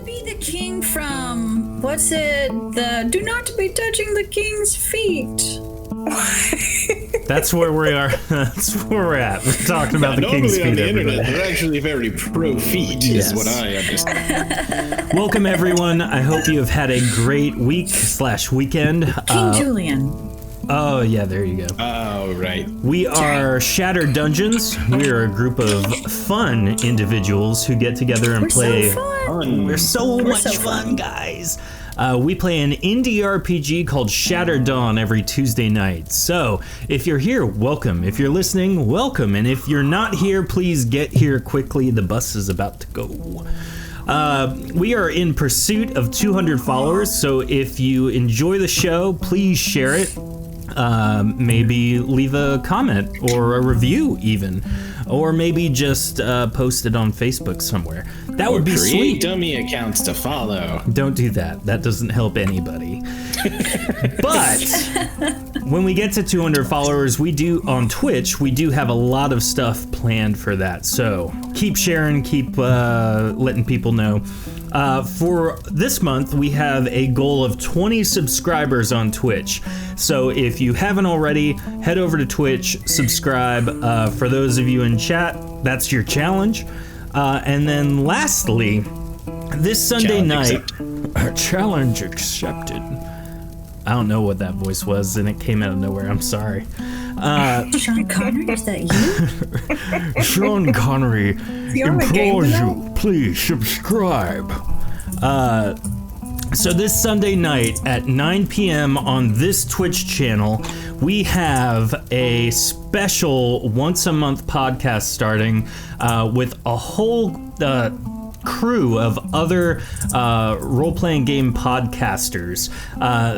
be the king from, what's it? The Do Not Be Touching the King's Feet. That's where we are. That's where we're at. We're talking about the King's Feet. Normally on the internet, they're actually very pro-feet, Yes. is what I understand. Welcome, everyone. I hope you have had a great week/weekend. King Julian. Oh, yeah, there you go. Oh, right. We are Shattered Dungeons. We are a group of fun individuals who get together and We're play. so fun. We're so much so fun, fun. guys. We play an indie RPG called Shattered Dawn every Tuesday night. So, if you're here, welcome. If you're listening, welcome. And if you're not here, please get here quickly. The bus is about to go. We are in pursuit of 200 followers, so if you enjoy the show, please share it. Maybe leave a comment or a review even. Or maybe just post it on Facebook somewhere. That would be Create sweet. dummy accounts to follow. Don't do that. That doesn't help anybody. But when we get to 200 followers, we do on Twitch, we do have a lot of stuff planned for that. So keep sharing, keep letting people know. For this month, we have a goal of 20 subscribers on Twitch. So if you haven't already, head over to Twitch, subscribe. For those of you in chat, that's your challenge. And then lastly, this Sunday night, challenge accepted. I don't know what that voice was, and it came out of nowhere. I'm sorry. Sean Connery, is that you? Sean Connery implores you, please subscribe. So this Sunday night at 9 p.m. on this Twitch channel, we have a special once-a-month podcast starting with a whole crew of other role-playing game podcasters.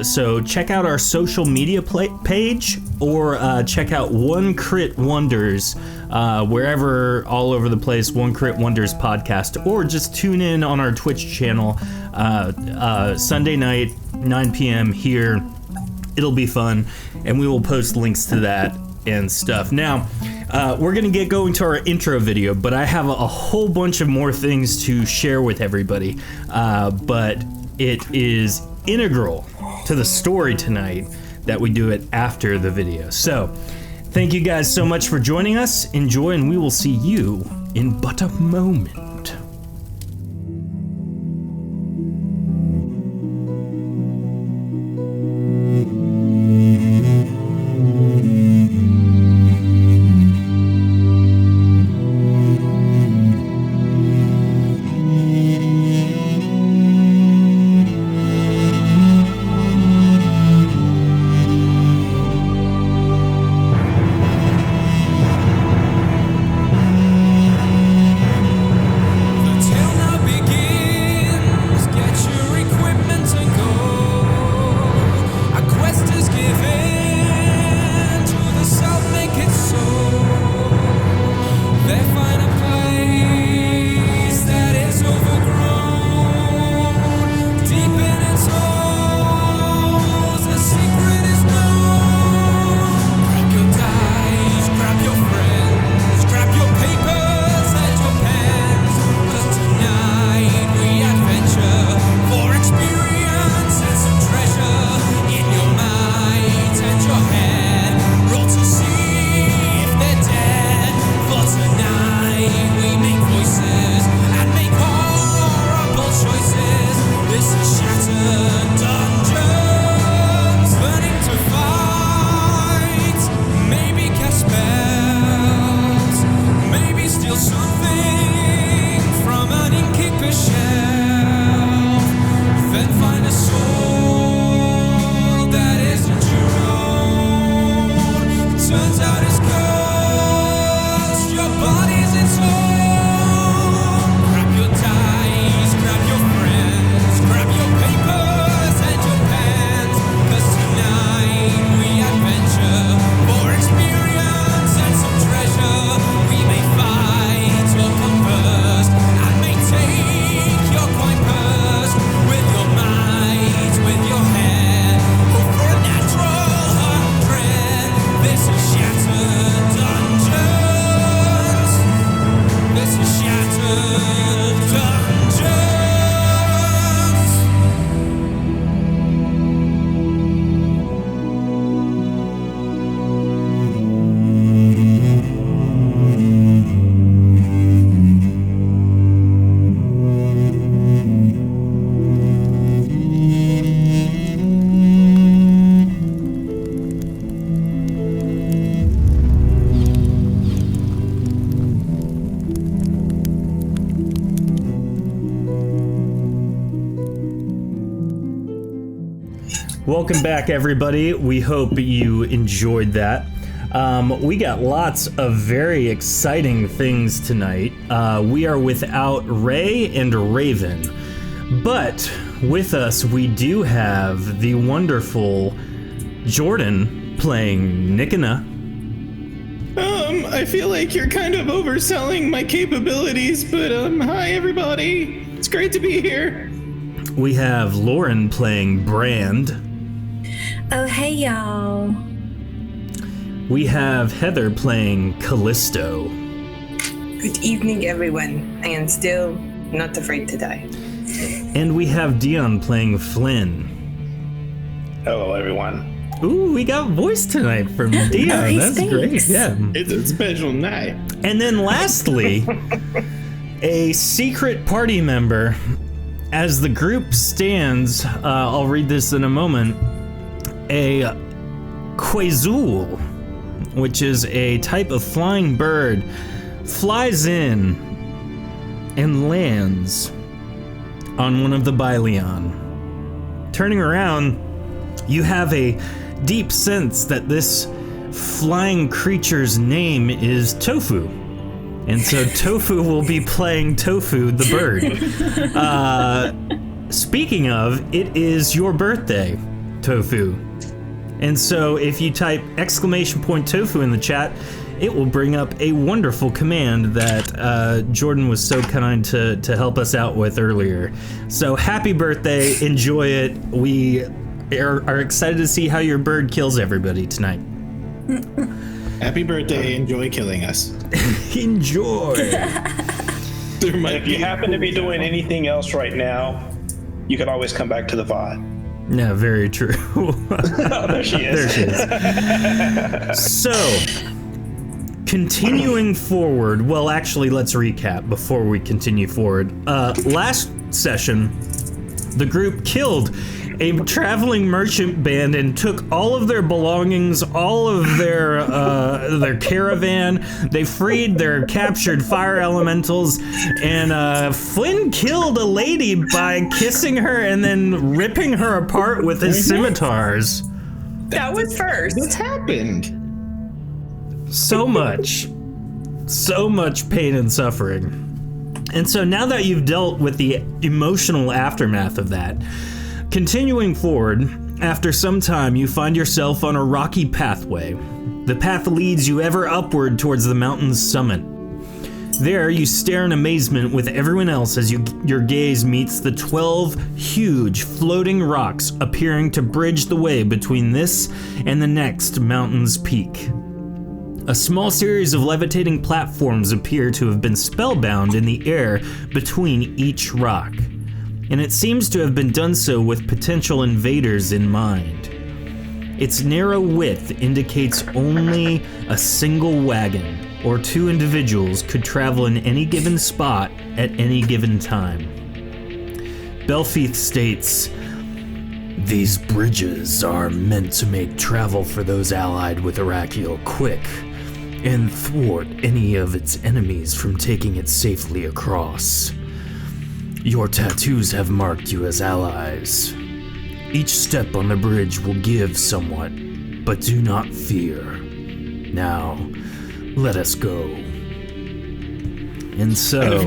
So check out our social media page or check out One Crit Wonders wherever, all over the place, One Crit Wonders podcast, or just tune in on our Twitch channel Sunday night, 9 p.m. here. It'll be fun, and we will post links to that and stuff. Now, we're gonna get going to our intro video, but I have a whole bunch of more things to share with everybody. But it is integral to the story tonight that we do it after the video. So, thank you guys so much for joining us. Enjoy, and we will see you in but a moment. Welcome back, everybody. We hope you enjoyed that. We got lots of very exciting things tonight. We are without Ray and Raven, but with us we do have the wonderful Jordan playing Nikana. I feel like you're kind of overselling my capabilities, but hi everybody. It's great to be here. We have Lauren playing Brand. Oh, hey, y'all. We have Heather playing Callisto. Good evening, everyone. I am still not afraid to die. And we have Dion playing Flynn. Hello, everyone. Ooh, we got voice tonight from Dion. Nice, That's thanks. great. Yeah. It's a special night. And then lastly, a secret party member. As the group stands, I'll read this in a moment, a Quazul, which is a type of flying bird, flies in and lands on one of the Byleon. Turning around, you have a deep sense that this flying creature's name is Tofu. And so Tofu will be playing Tofu the bird. Speaking of, it is your birthday, Tofu. And so if you type !Tofu in the chat, it will bring up a wonderful command that Jordan was so kind to help us out with earlier. So happy birthday, enjoy it. We are excited to see how your bird kills everybody tonight. Happy birthday. Enjoy killing us. Enjoy. There might If you happen to be doing anything else right now, you can always come back to the VOD. No, very true. Oh, there she is. There she is. So, continuing forward, well, actually, let's recap before we continue forward. Last session, the group killed a traveling merchant band and took all of their belongings, all of their caravan. They freed their captured fire elementals, and Flynn killed a lady by kissing her and then ripping her apart with his scimitars. That was first. What's happened? So much pain and suffering. And so now that you've dealt with the emotional aftermath of that, continuing forward, after some time you find yourself on a rocky pathway. The path leads you ever upward towards the mountain's summit. There you stare in amazement with everyone else as your gaze meets the 12 huge floating rocks appearing to bridge the way between this and the next mountain's peak. A small series of levitating platforms appear to have been spellbound in the air between each rock, and it seems to have been done so with potential invaders in mind. Its narrow width indicates only a single wagon or two individuals could travel in any given spot at any given time. Belfeath states, "These bridges are meant to make travel for those allied with Araqiel quick and thwart any of its enemies from taking it safely across. Your tattoos have marked you as allies. Each step on the bridge will give somewhat, but do not fear. Now, let us go." And so,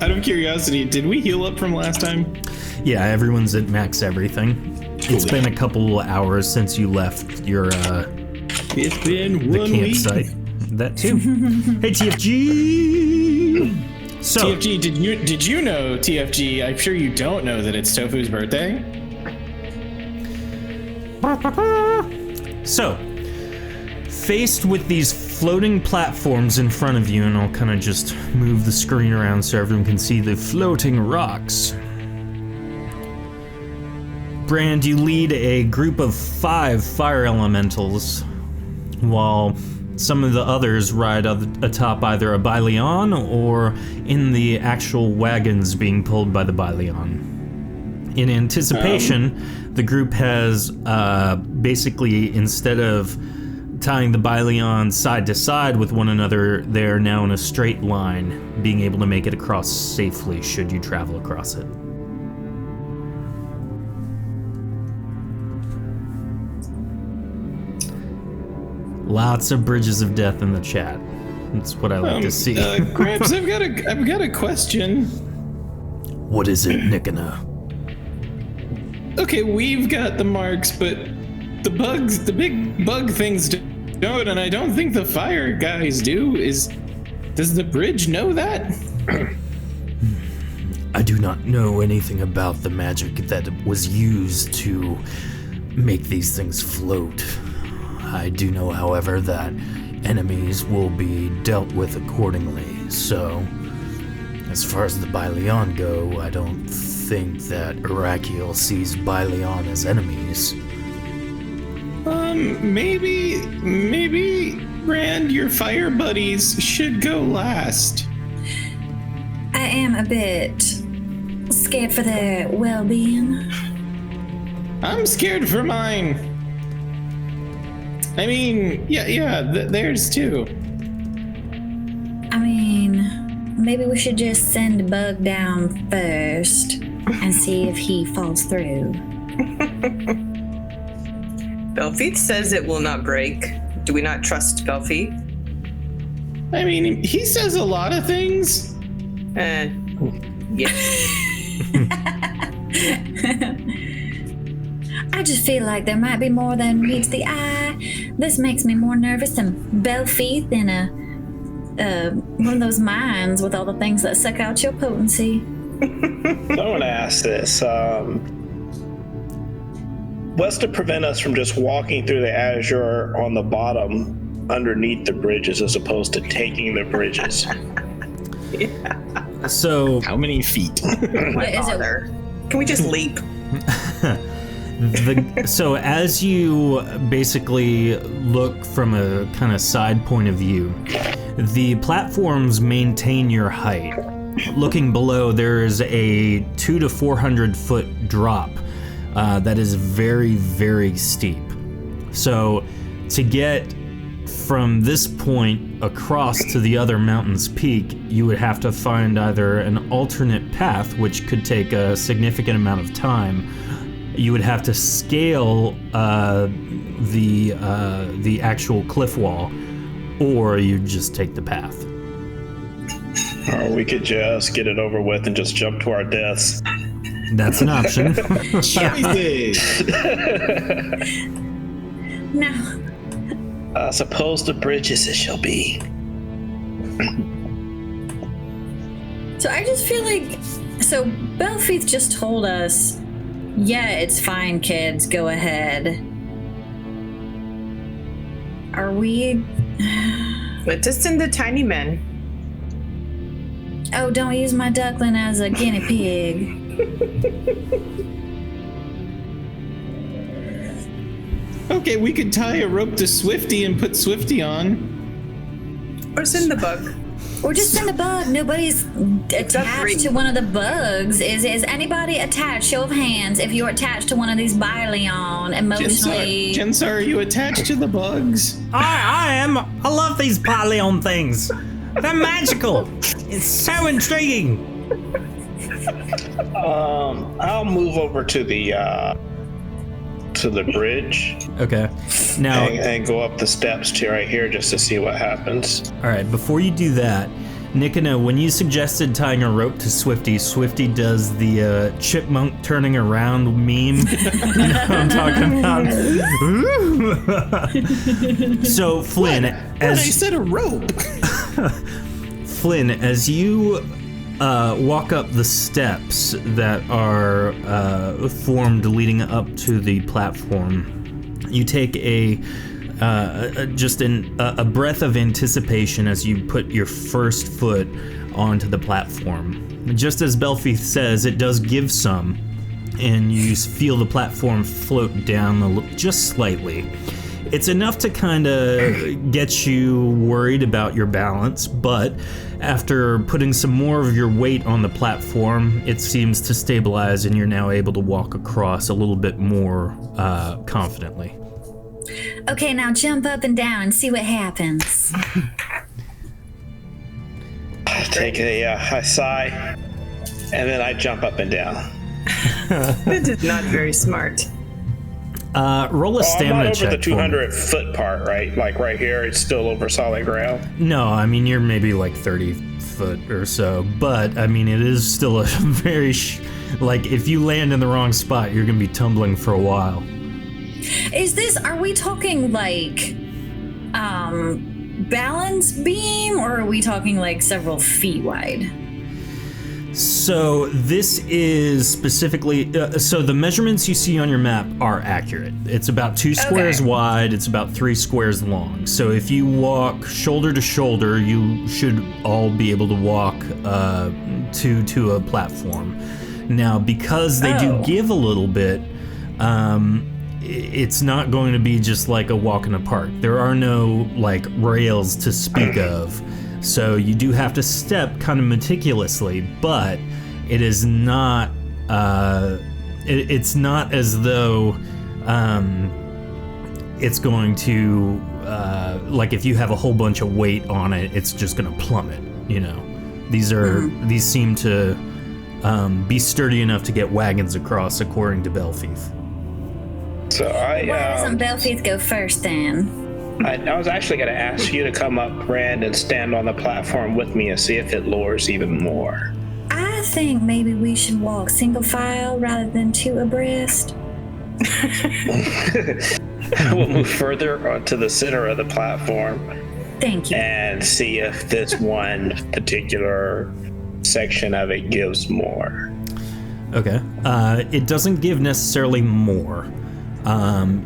Out of curiosity, did we heal up from last time? yeah, everyone's at max everything. It's been a couple hours since you left your It's been the 1 week. campsite. That too. Hey, TFG. So, TFG, did you know, TFG, I'm sure you don't know that it's Tofu's birthday? So, faced with these floating platforms in front of you, and I'll kind of just move the screen around so everyone can see the floating rocks. Brand, you lead a group of 5 fire elementals, while some of the others ride atop either a Byleon or in the actual wagons being pulled by the Byleon. In anticipation, the group has basically, instead of tying the Byleon side to side with one another, they're now in a straight line, being able to make it across safely should you travel across it. Lots of bridges of death in the chat. That's what I like to see. Gramps, I've got a question. What is it, Nickena? Okay, we've got the marks, but the big bug things don't, and I don't think the fire guys do. Does the bridge know that? I do not know anything about the magic that was used to make these things float. I do know, however, that enemies will be dealt with accordingly, so as far as the Baileon go, I don't think that Araqiel sees Baileon as enemies. Maybe, Rand, your fire buddies should go last. I am a bit scared for their well-being. I'm scared for mine. I mean, theirs too. I mean, maybe we should just send Bug down first and see if he falls through. Belfeet says it will not break. Do we not trust Belfeet? I mean, he says a lot of things. Yes. I just feel like there might be more than meets the eye. This makes me more nervous than Belfeet in one of those mines with all the things that suck out your potency. I want to ask this. What's to prevent us from just walking through the azure on the bottom underneath the bridges as opposed to taking the bridges? So, how many feet? What is it? Can we just leap? So as you basically look from a kind of side point of view, the platforms maintain your height. Looking below, there is a 200 to 400 foot drop that is very, very steep. So to get from this point across to the other mountain's peak, you would have to find either an alternate path, which could take a significant amount of time. You would have to scale the actual cliff wall, or you just take the path. Or we could just get it over with and just jump to our deaths. That's an option. No. Suppose the bridges it shall be. So I just feel like, so Belfeet just told us, yeah, it's fine, kids, go ahead. Are we? Let's just send the tiny men. Oh, don't use my duckling as a guinea pig. Okay, we could tie a rope to Swifty and put Swifty on. Or send the bug. Or just send a bug. Nobody's attached to one of the bugs. Is anybody attached? Show of hands if you're attached to one of these Baileon emotionally. Jensar, are you attached to the bugs? I am. I love these Baileon things. They're magical. It's so intriguing. I'll move over to the bridge. Okay. Now and go up the steps to right here just to see what happens. all right, before you do that, Nickena, when you suggested tying a rope to Swifty, Swifty does the chipmunk turning around meme. You know what I'm talking about? So Flynn, I said a rope. Flynn, as you walk up the steps that are formed leading up to the platform, you take a breath of anticipation as you put your first foot onto the platform. Just as Belfeet says, it does give some, and you feel the platform float down just slightly. It's enough to kind of get you worried about your balance, but after putting some more of your weight on the platform, it seems to stabilize and you're now able to walk across a little bit more confidently. Okay, now jump up and down and see what happens. I take a sigh, and then I jump up and down. This is not very smart. Roll a I'm stamina not check. over the 200 foot part, right? Like right here, it's still over solid ground. No, I mean, you're maybe like 30 foot or so, but I mean, it is still a very, like, if you land in the wrong spot, you're going to be tumbling for a while. Are we talking like, balance beam, or are we talking like several feet wide? So this is specifically, so the measurements you see on your map are accurate. It's about 2 squares wide, it's about 3 squares long. So if you walk shoulder to shoulder, you should all be able to walk to a platform. Now, because they do give a little bit, it's not going to be just like a walk in the park. There are no like rails to speak of. So you do have to step kind of meticulously, but it is not. It's not as though it's going to like if you have a whole bunch of weight on it, it's just going to plummet. You know, these seem to be sturdy enough to get wagons across, according to Belfief. So Why doesn't Belfief go first then? I was actually going to ask you to come up, Rand, and stand on the platform with me and see if it lowers even more. I think maybe we should walk single file rather than 2 abreast. We'll move further onto the center of the platform. Thank you. And see if this one particular section of it gives more. Okay. It doesn't give necessarily more.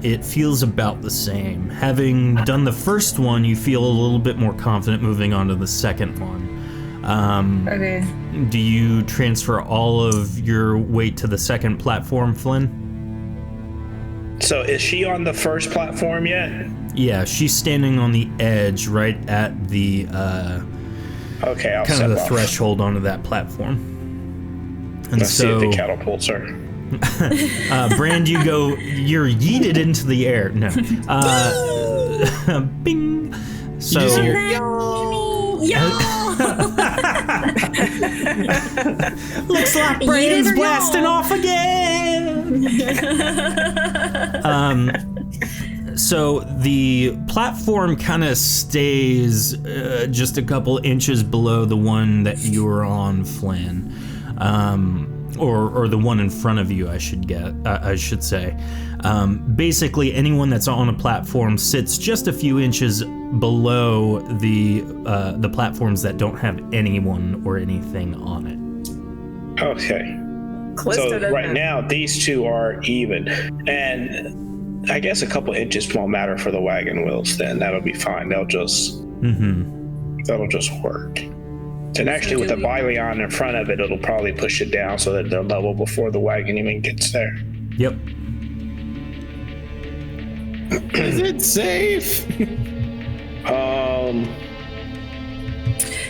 It feels about the same. Having done the first one, you feel a little bit more confident moving on to the second one. Okay. Do you transfer all of your weight to the second platform, Flynn? So is she on the first platform yet? Yeah, she's standing on the edge right at the Okay, I'll kind set of the off. threshold onto that platform. And Let's see if so it catapults her. Brand, you're yeeted into the air. No. Bing. So looks like Brand's blasting off again. So the platform kind of stays just a couple inches below the one that you were on, Flynn. Or the one in front of you, I should say. Basically, anyone that's on a platform sits just a few inches below the platforms that don't have anyone or anything on it. Okay. Callisto So doesn't right have- now, these two are even. And I guess a couple inches won't matter for the wagon wheels then. That'll be fine. That'll just work. And actually, with the Bylion in front of it, it'll probably push it down so that they're level before the wagon even gets there. Yep. Is it safe?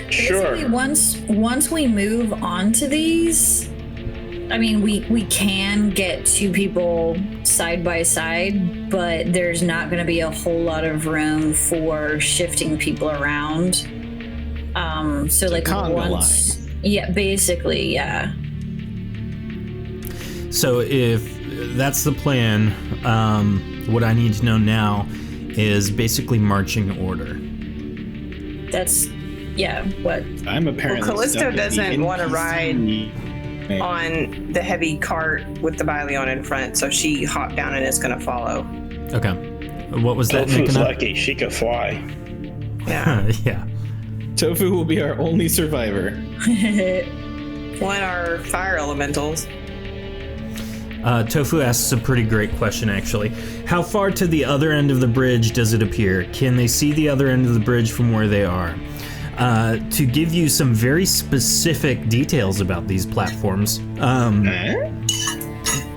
Sure. Basically, once we move on to these, I mean, we can get 2 people side by side, but there's not going to be a whole lot of room for shifting people around. So like conga once, yeah, basically, yeah. So if that's the plan, what I need to know now is basically marching order. That's, yeah, what? I'm apparently. Well, Callisto stuck at the doesn't wanna NPC ride on the heavy cart with the Bylion in front, so she hopped down and is going to follow. Okay. What was that, Tofu's Nick? lucky. She could fly. Yeah. Yeah. Tofu will be our only survivor. One are fire elementals. Tofu asks a pretty great question, actually. How far to the other end of the bridge does it appear? Can they see the other end of the bridge from where they are? To give you some very specific details about these platforms,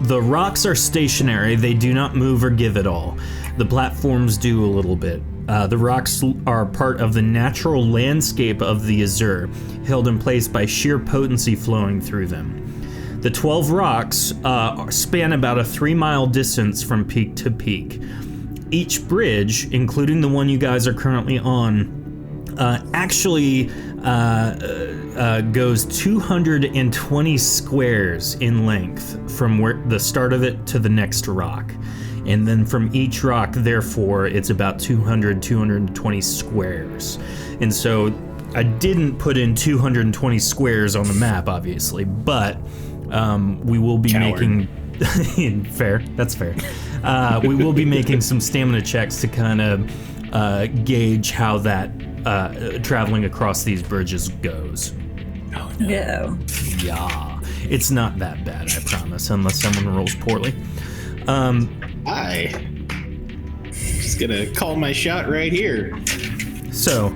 the rocks are stationary. They do not move or give at all. The platforms do a little bit. The rocks are part of the natural landscape of the Azure, held in place by sheer potency flowing through them. The 12 rocks span about a 3-mile distance from peak to peak. Each bridge, including the one you guys are currently on, actually goes 220 squares in length from where the start of it to the next rock. And then from each rock, therefore, it's about 220 squares. And so I didn't put in 220 squares on the map, obviously, but we will be making... Fair, that's fair. We will be making some stamina checks to kind of gauge how that traveling across these bridges goes. Oh, no. Yeah. Yeah, it's not that bad, I promise, unless someone rolls poorly. Just gonna call my shot right here. So,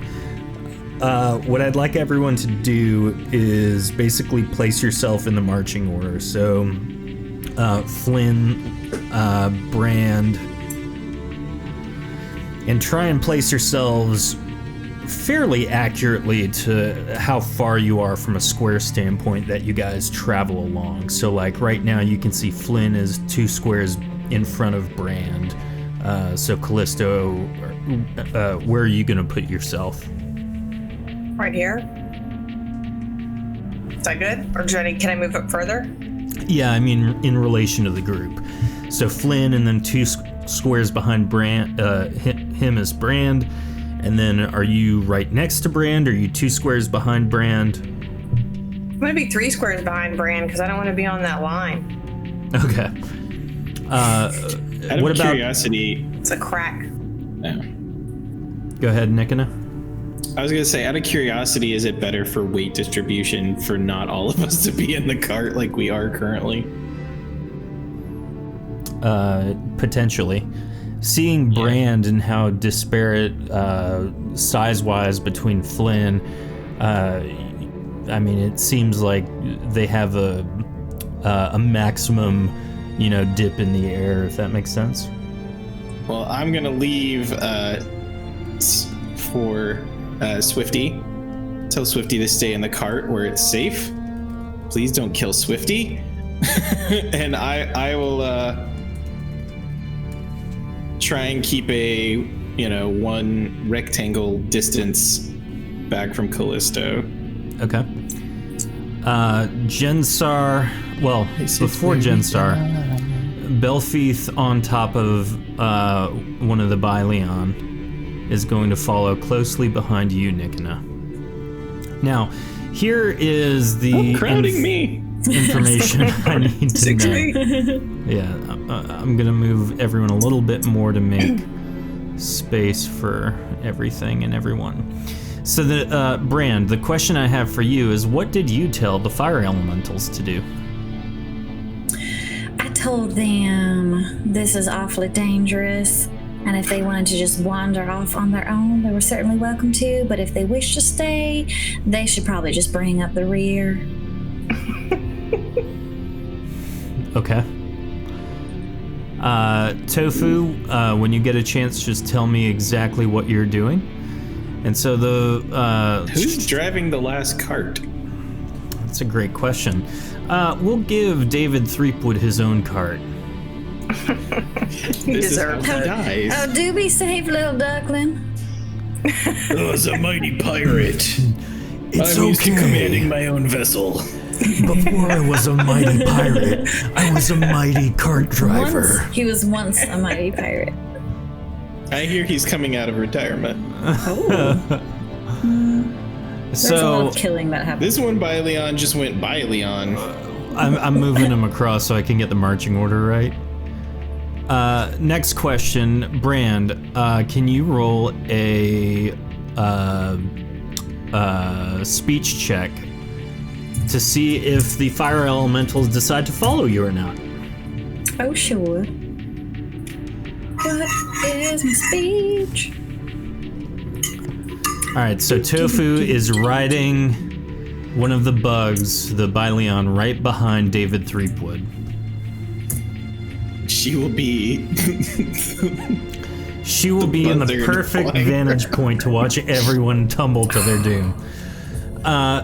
what I'd like everyone to do is basically place yourself in the marching order. So, Flynn, Brand, and try and place yourselves fairly accurately to how far you are from a square standpoint that you guys travel along. So like right now you can see Flynn is 2 squares in front of Brand. So Callisto, where are you gonna put yourself? Right here. Is that good? Or can I move up further? Yeah, I mean in relation to the group. So Flynn, and then 2 squares behind Brand, him is Brand. And then are you right next to Brand? Or are you 2 squares behind Brand? I'm gonna be 3 squares behind Brand because I don't want to be on that line. Okay. Out of curiosity, It's a crack. no. Go ahead, Nikina. I was gonna say, out of curiosity, is it better for weight distribution for not all of us to be in the cart like we are currently? Potentially. Seeing Brand and how disparate size-wise between Flynn, I mean, it seems like they have a maximum, dip in the air, if that makes sense. Well, I'm gonna leave for Swifty. Tell Swifty to stay in the cart where it's safe. Please don't kill Swifty. And I will try and keep a 1 rectangle distance back from Callisto. Okay. Jensar, well, before Jensar, Belfeath on top of one of the Byleon is going to follow closely behind you, Nikina. Now, here is the Crowding me. information I need to know. Yeah, I'm gonna move everyone a little bit more to make space for everything and everyone. So Brand, the question I have for you is, what did you tell the fire elementals to do? I told them this is awfully dangerous, and if they wanted to just wander off on their own, they were certainly welcome to, but if they wish to stay, they should probably just bring up the rear. Okay. Tofu, when you get a chance, just tell me exactly what you're doing. And so Who's driving the last cart? That's a great question. We'll give David Threepwood his own cart. He deserves it. Dies. Oh, do be safe, little duckling. I was a mighty pirate. It's I'm used to okay. commanding my own vessel. Before I was a mighty pirate, I was a mighty cart driver. He was once a mighty pirate. I hear he's coming out of retirement. There's a lot of killing that happened. This one Byleon just went Byleon. I'm moving him across so I can get the marching order right. Next question, Brand. Can you roll a speech check to see if the fire elementals decide to follow you or not? Oh, sure. What is my speech? All right, so Tofu is riding one of the bugs, the Byleon, right behind David Threepwood. She will be. She will be in the perfect vantage point to watch everyone tumble to their doom.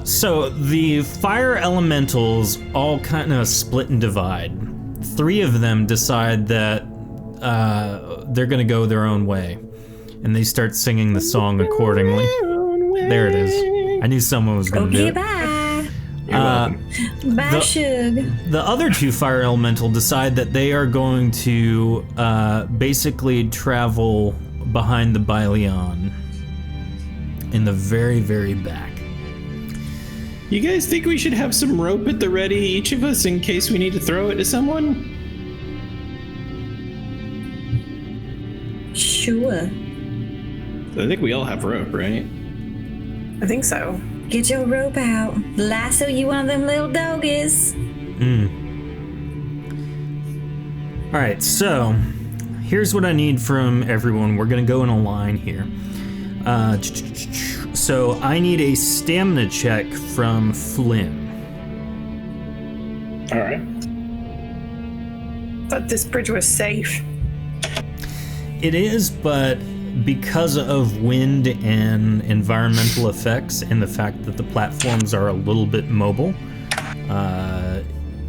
So the fire elementals all kind of split and divide. 3 of them decide that they're going to go their own way, and they start singing the song accordingly. There it is. I knew someone was going to do it. Bye. You're welcome. Bye, Shug. The other two fire elemental decide that they are going to basically travel behind the Bylyon in the very, very back. You guys think we should have some rope at the ready, each of us, in case we need to throw it to someone? Sure. I think we all have rope, right? I think so. Get your rope out. Lasso you one of them little doggies. All right, so here's what I need from everyone. We're going to go in a line here. So I need a stamina check from Flynn. All right. Thought this bridge was safe. It is, but because of wind and environmental effects and the fact that the platforms are a little bit mobile,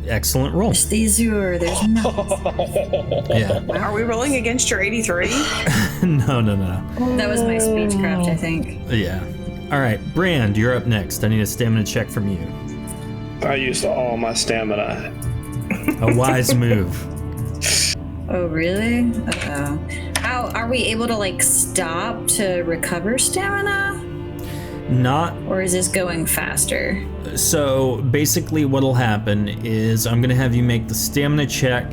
excellent roll. Just easier. There's nothing. Yeah. Are we rolling against your 83? No. That was my speechcraft, I think. Yeah. All right, Brand, you're up next. I need a stamina check from you. I used all my stamina. A wise move. Oh, really? Uh-oh. How are we able to like stop to recover stamina? Not Or is this going faster? so. Basically, what'll happen is I'm gonna have you make the stamina check.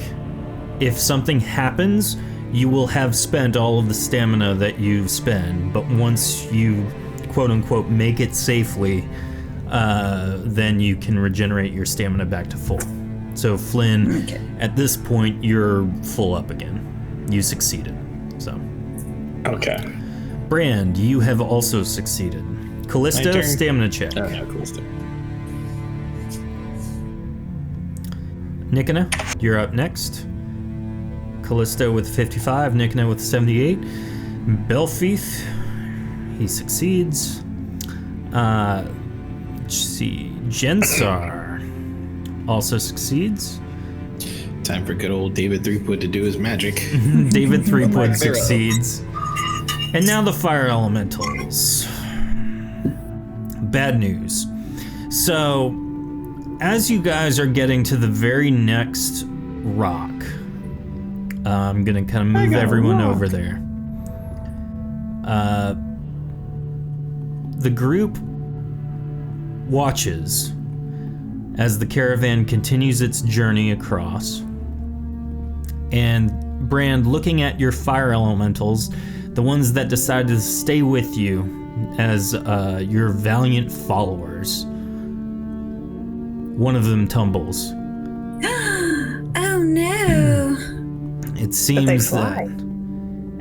If something happens, you will have spent all of the stamina that you spend. But once you, quote unquote, make it safely, then you can regenerate your stamina back to full. So Flynn, Okay. at this point, you're full up again. You succeeded. So. Okay. Brand, you have also succeeded. My Callista, turn. stamina check. Oh, no, cool stuff. Nikona, you're up next. Callisto with 55, Nikona with 78. Belfith, he succeeds. Let's see. Jensar also succeeds. Time for good old David Threepwood to do his magic. David Threepwood Black Pharaoh. succeeds. And now the fire elementals. Bad news. So, as you guys are getting to the very next rock, I'm gonna kind of move everyone over there. The group watches as the caravan continues its journey across. And Brand, looking at your fire elementals, the ones that decided to stay with you as your valiant followers, one of them tumbles. Oh no. It But they seems fly. that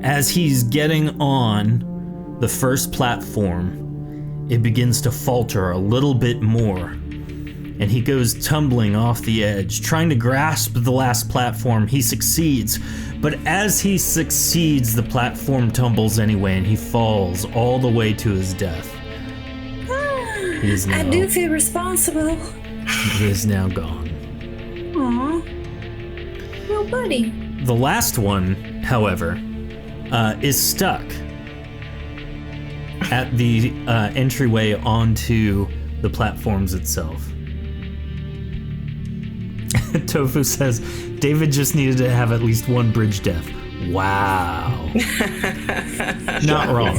as he's getting on the first platform, it begins to falter a little bit more. And he goes tumbling off the edge, trying to grasp the last platform. He succeeds, but as he succeeds, the platform tumbles anyway, and he falls all the way to his death. He is now, I do feel responsible. he is now gone. Aw. Little buddy. The last one, however, is stuck at the entryway onto the platforms itself. Tofu says, David just needed to have at least one bridge death. Wow. Not wrong.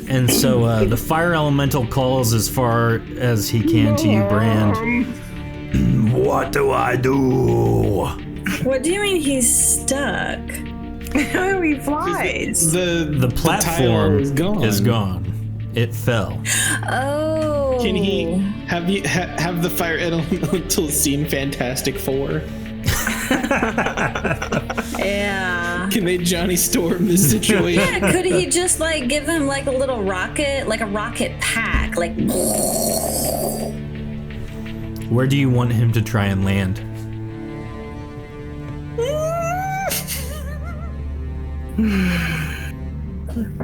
And so the fire elemental calls as far as he can to you, Brand. What do I do? What do you mean he's stuck? Oh, he flies. The platform tile is gone. It fell. Oh. Can he have the fire elemental seen Fantastic Four? Yeah. Can they Johnny Storm this situation? Yeah, could he just like give him like a little rocket, like a rocket pack, like Where do you want him to try and land?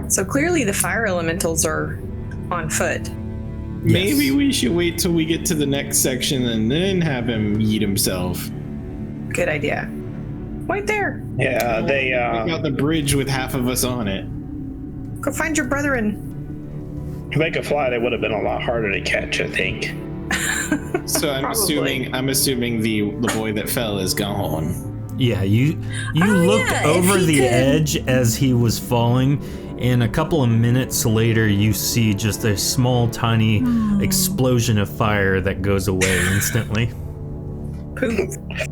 So clearly the fire elementals are on foot. Maybe we should wait till we get to the next section and then have him eat himself. Good idea. Right there. Yeah, they Take out the bridge with half of us on it. Go find your brethren. to make a fly. They would have been a lot harder to catch, I think. So I'm assuming the boy that fell is gone. Yeah, you looked over the edge as he was falling, and a couple of minutes later you see just a small, tiny explosion of fire that goes away instantly.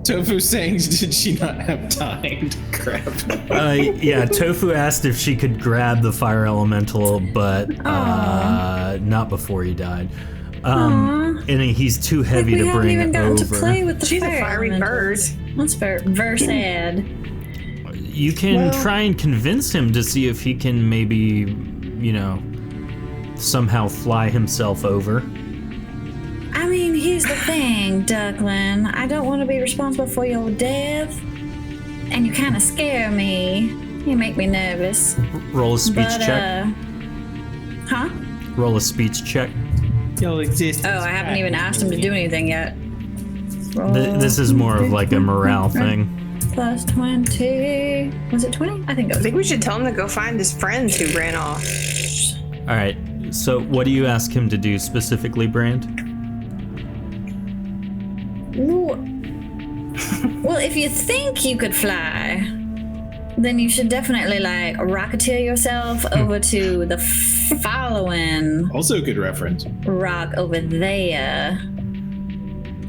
Tofu saying, did she not have time to grab him? Yeah, Tofu asked if she could grab the fire elemental, but not before he died. And he's too heavy to bring over. We haven't even gotten to play with the She's fire a fiery bird. That's very sad. You can try and convince him to see if he can maybe, somehow fly himself over. I mean, here's the thing, Ducklin. I don't want to be responsible for your death. And you kind of scare me. You make me nervous. Roll a speech check. Huh? Roll a speech check. Your existence. Oh, I haven't even asked him to do anything yet. This is more of like a morale thing. Plus 20. Was it 20? I think it I was. think we should tell him to go find his friends who ran off. All right. So what do you ask him to do specifically, Brand? Ooh. Well, if you think you could fly, then you should definitely rocketeer yourself over to the following Also a good reference. rock over there.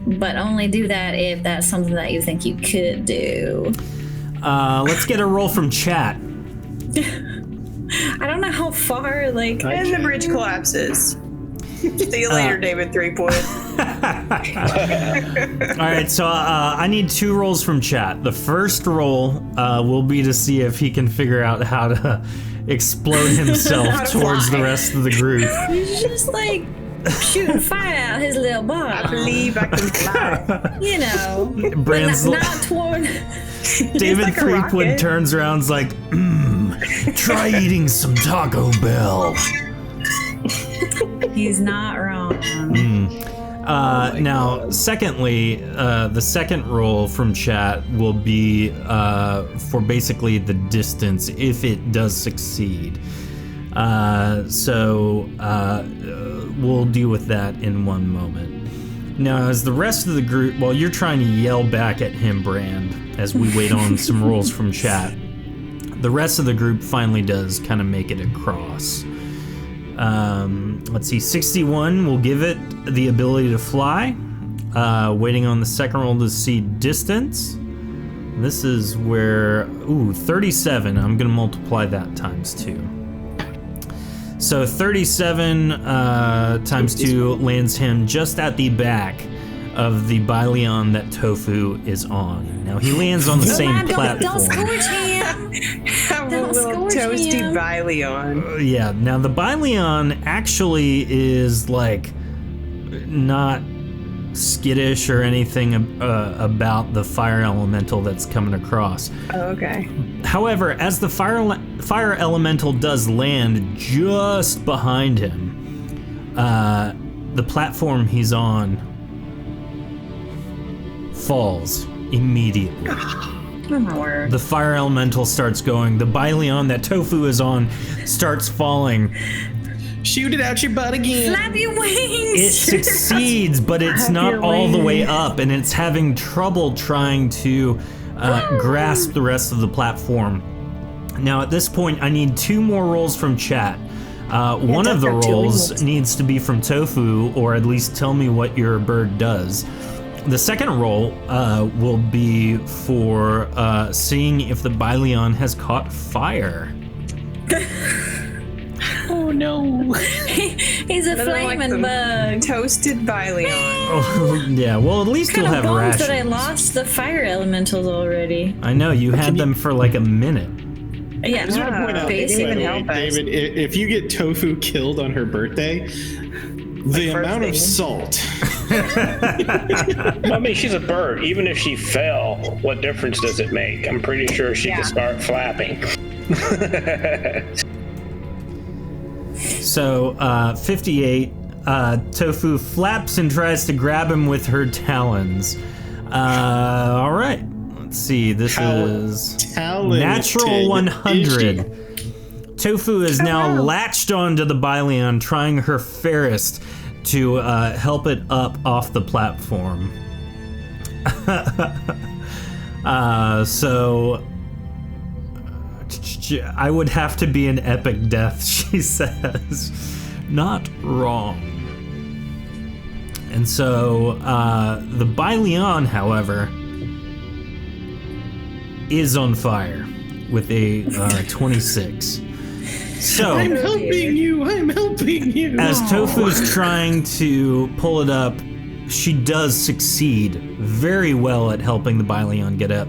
But only do that if that's something that you think you could do. Let's get a roll from chat. I don't know how far, And the bridge collapses. See you later, David 3-Point. All right, so I need 2 rolls from chat. The first roll will be to see if he can figure out how to explode himself towards the rest of the group. He's just shooting fire out his little body. I believe I can fly. Brand's not toward. David like a Threepwood rocket. turns around, is like, try eating some Taco Bell. He's not wrong. Now, secondly, the second roll from chat will be for basically the distance if it does succeed. So we'll deal with that in one moment. Now, as the rest of the group, while you're trying to yell back at him, Brand, as we wait on some rolls from chat, the rest of the group finally does kind of make it across. Let's see, 61 will give it the ability to fly. Waiting on the second roll to see distance. This is where, 37. I'm going to multiply that times 2. So 37 times 2 lands him just at the back of the Byleon that Tofu is on. Now he lands on the same platform. Don't scorch him. Have a little toasty Byleon. Yeah, now the Byleon actually is not skittish or anything about the fire elemental that's coming across. Oh, okay. However, as the fire elemental does land just behind him, the platform he's on falls immediately. Oh my word. The fire elemental starts going. The Byleon that Tofu is on starts falling. Shoot it out your butt again. Flap your wings. It succeeds, but it's not all the way up, and it's having trouble trying to grasp the rest of the platform. Now, at this point, I need 2 more rolls from chat. One of the rolls needs to be from Tofu, or at least tell me what your bird does. The second roll will be for seeing if the Byleon has caught fire. Oh no. He's a flaming bug. Toasted Byleon. Oh, yeah, well, at least you'll have rations. That I lost the fire elementals already. I know, you had them for a minute. Yeah, I just want to point out, David, if you get Tofu killed on her birthday, the amount of salt. I mean, she's a bird. Even if she fell, what difference does it make? I'm pretty sure she could start flapping. So, 58, Tofu flaps and tries to grab him with her talons. All right. Let's see. This is natural 100. Tofu is now latched onto the Byleon, trying her fairest to help it up off the platform. So I would have to be an epic death, she says. Not wrong. And so the Baileon, however, is on fire with a 26. So I'm helping you. as Tofu's trying to pull it up, she does succeed very well at helping the Baileon get up.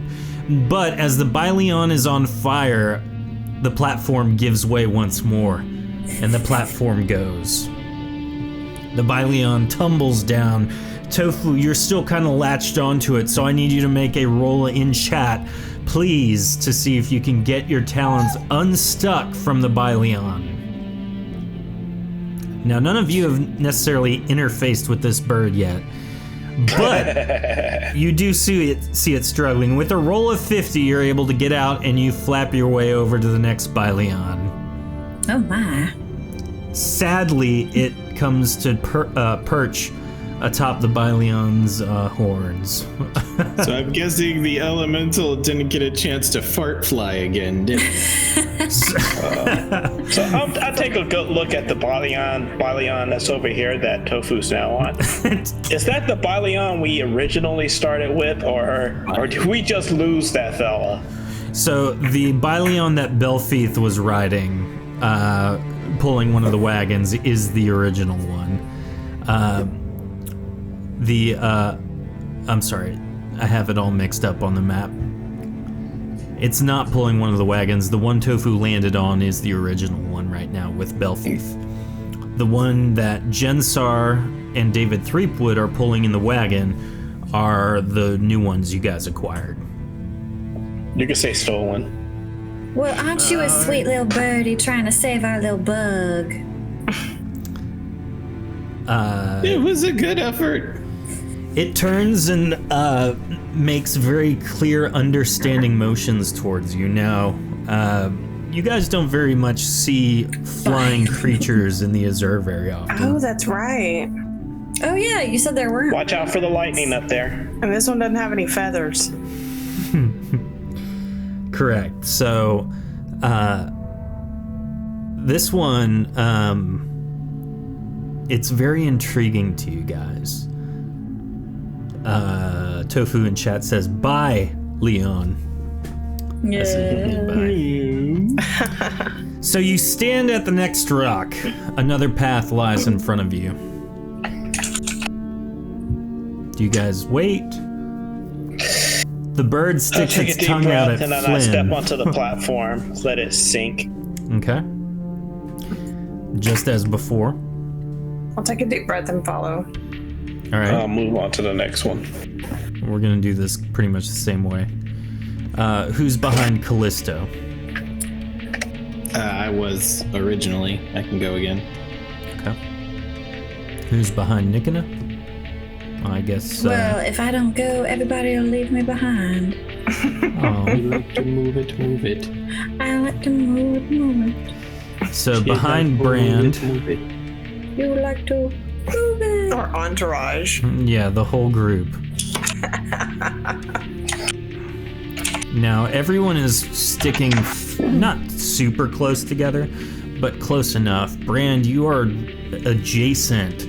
But as the Baileon is on fire, the platform gives way once more, and the platform goes. The Baileon tumbles down. Tofu, you're still kind of latched onto it, so I need you to make a roll in chat, please, to see if you can get your talons unstuck from the Baileon. Now, none of you have necessarily interfaced with this bird yet, but you do see it struggling. With a roll of 50, you're able to get out and you flap your way over to the next Baileon. Oh my. Sadly, it comes to perch atop the Baileon's horns. So I'm guessing the elemental didn't get a chance to fart fly again, did it? So I'll take a good look at the Baileon that's over here that Tofu's now on. Is that the Baileon we originally started with, or did we just lose that fella? So the Baileon that Belfeath was riding, pulling one of the wagons, is the original one. I'm sorry, I have it all mixed up on the map. It's not pulling one of the wagons. The one Tofu landed on is the original one right now with Belfeath. The one that Jensar and David Threepwood are pulling in the wagon are the new ones you guys acquired. You could say stolen. Well, aren't you a sweet little birdie trying to save our little bug? It was a good effort. It turns and makes very clear, understanding motions towards you. Now, you guys don't very much see flying creatures in the Azure very often. Oh, that's right. Oh yeah, you said there weren't. Watch out for the lightning up there. And this one doesn't have any feathers. Correct. So, this one, it's very intriguing to you guys. Tofu in chat says, "Bye, Leon." Yeah. So you stand at the next rock. Another path lies in front of you. Do you guys wait? The bird sticks its tongue out at and then Flynn. I step onto the platform, let it sink. Okay. Just as before. I'll take a deep breath and follow. All right. I'll move on to the next one. We're gonna do this pretty much the same way. Who's behind Callisto? I was originally. I can go again. Okay. Who's behind Nikina? I guess. Well, if I don't go, everybody will leave me behind. Oh. I like to move it. I like to move it. So behind Brand. Move it. You like to move it. Or entourage. Yeah, the whole group. Now everyone is sticking not super close together, but close enough. Brand, you are adjacent,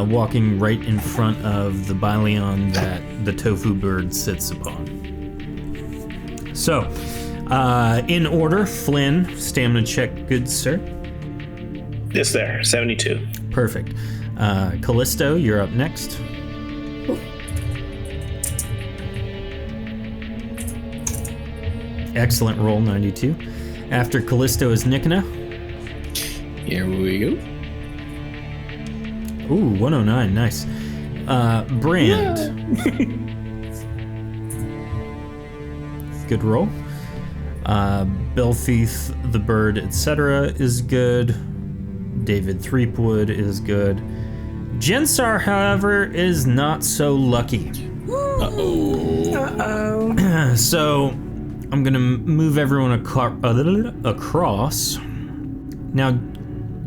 walking right in front of the Baileon that the Tofu bird sits upon. So, in order, Flynn, stamina check, good sir. It's there, 72. Perfect. Callisto, you're up next. Excellent roll, 92. After Callisto is Nikina. Here we go. Ooh, 109, nice. Brand. Good roll. Belfeath, the bird, etc. is good. David Threepwood is good. Jensar, however, is not so lucky. Uh-oh. So, I'm gonna move everyone across. Now,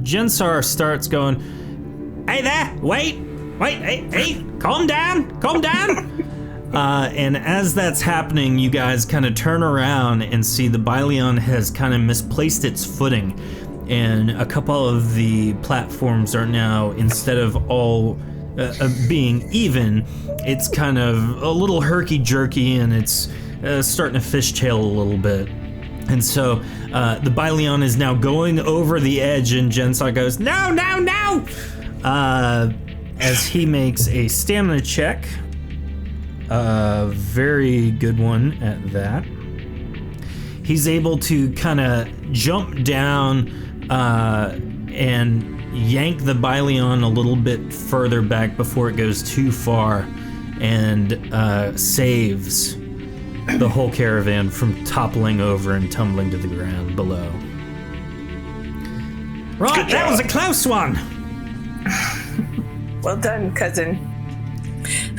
Jensar starts going, Hey there! Wait! Hey! Calm down! And as that's happening, you guys kind of turn around and see the Bylyon has kind of misplaced its footing. And a couple of the platforms are now, instead of all being even, it's kind of a little herky-jerky, and it's starting to fishtail a little bit. And so the Bylyon is now going over the edge, and Jensai goes, No! As he makes a stamina check. Very good one at that. He's able to kind of jump down and yank the Bylyon a little bit further back before it goes too far, and saves the whole caravan from toppling over and tumbling to the ground below. Right, that was a close one. Well done, cousin.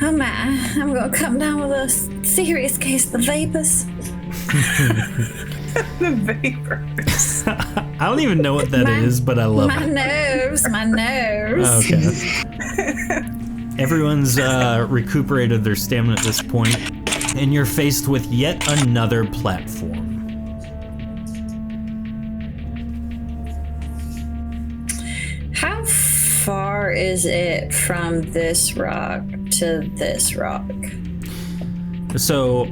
Oh my, I'm gonna come down with a serious case of the vapors. The vapors. I don't even know what that is, but I love it. My nose. Okay. Everyone's recuperated their stamina at this point, and you're faced with yet another platform. How far is it from this rock to this rock? So,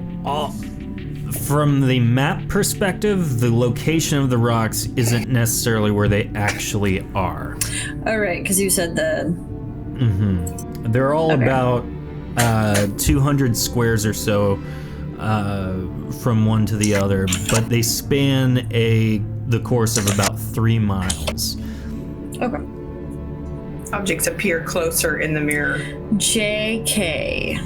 from the map perspective, the location of the rocks isn't necessarily where they actually are. Oh, right, because you said the... Mm-hmm. They're all about 200 squares or so from one to the other, but they span the course of about 3 miles. Okay. Objects appear closer in the mirror. JK.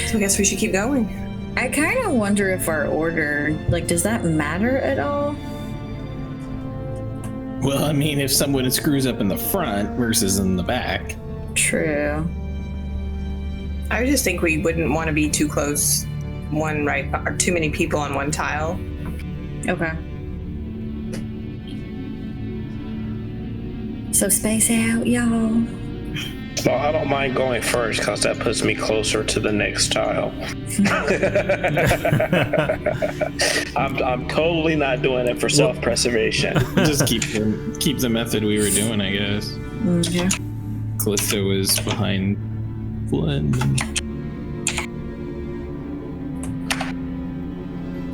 So I guess we should keep going. I kind of wonder if our order, does that matter at all? Well, I mean, if someone screws up in the front versus in the back. True. I just think we wouldn't want to be too close, or too many people on one tile. Okay. So space out, y'all. So I don't mind going first because that puts me closer to the next tile. I'm totally not doing it for self-preservation. Just keep the method we were doing, I guess. Okay. Callisto was behind Flynn.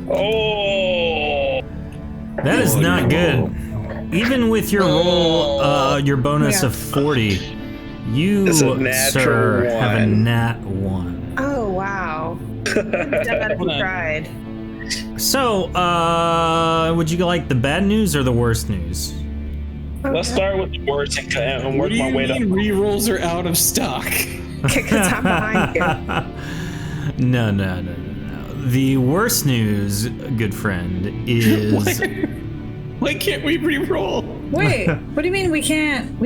Oh! That is not good. Even with your roll, your bonus of 40, you, sir, have a nat 1. Oh, wow. That cried. So, would you like the bad news or the worst news? Let's start with the worst and work my way up. Rerolls are out of stock. Because I'm behind you. No. The worst news, good friend, is... Why can't we re-roll? Wait, what do you mean we can't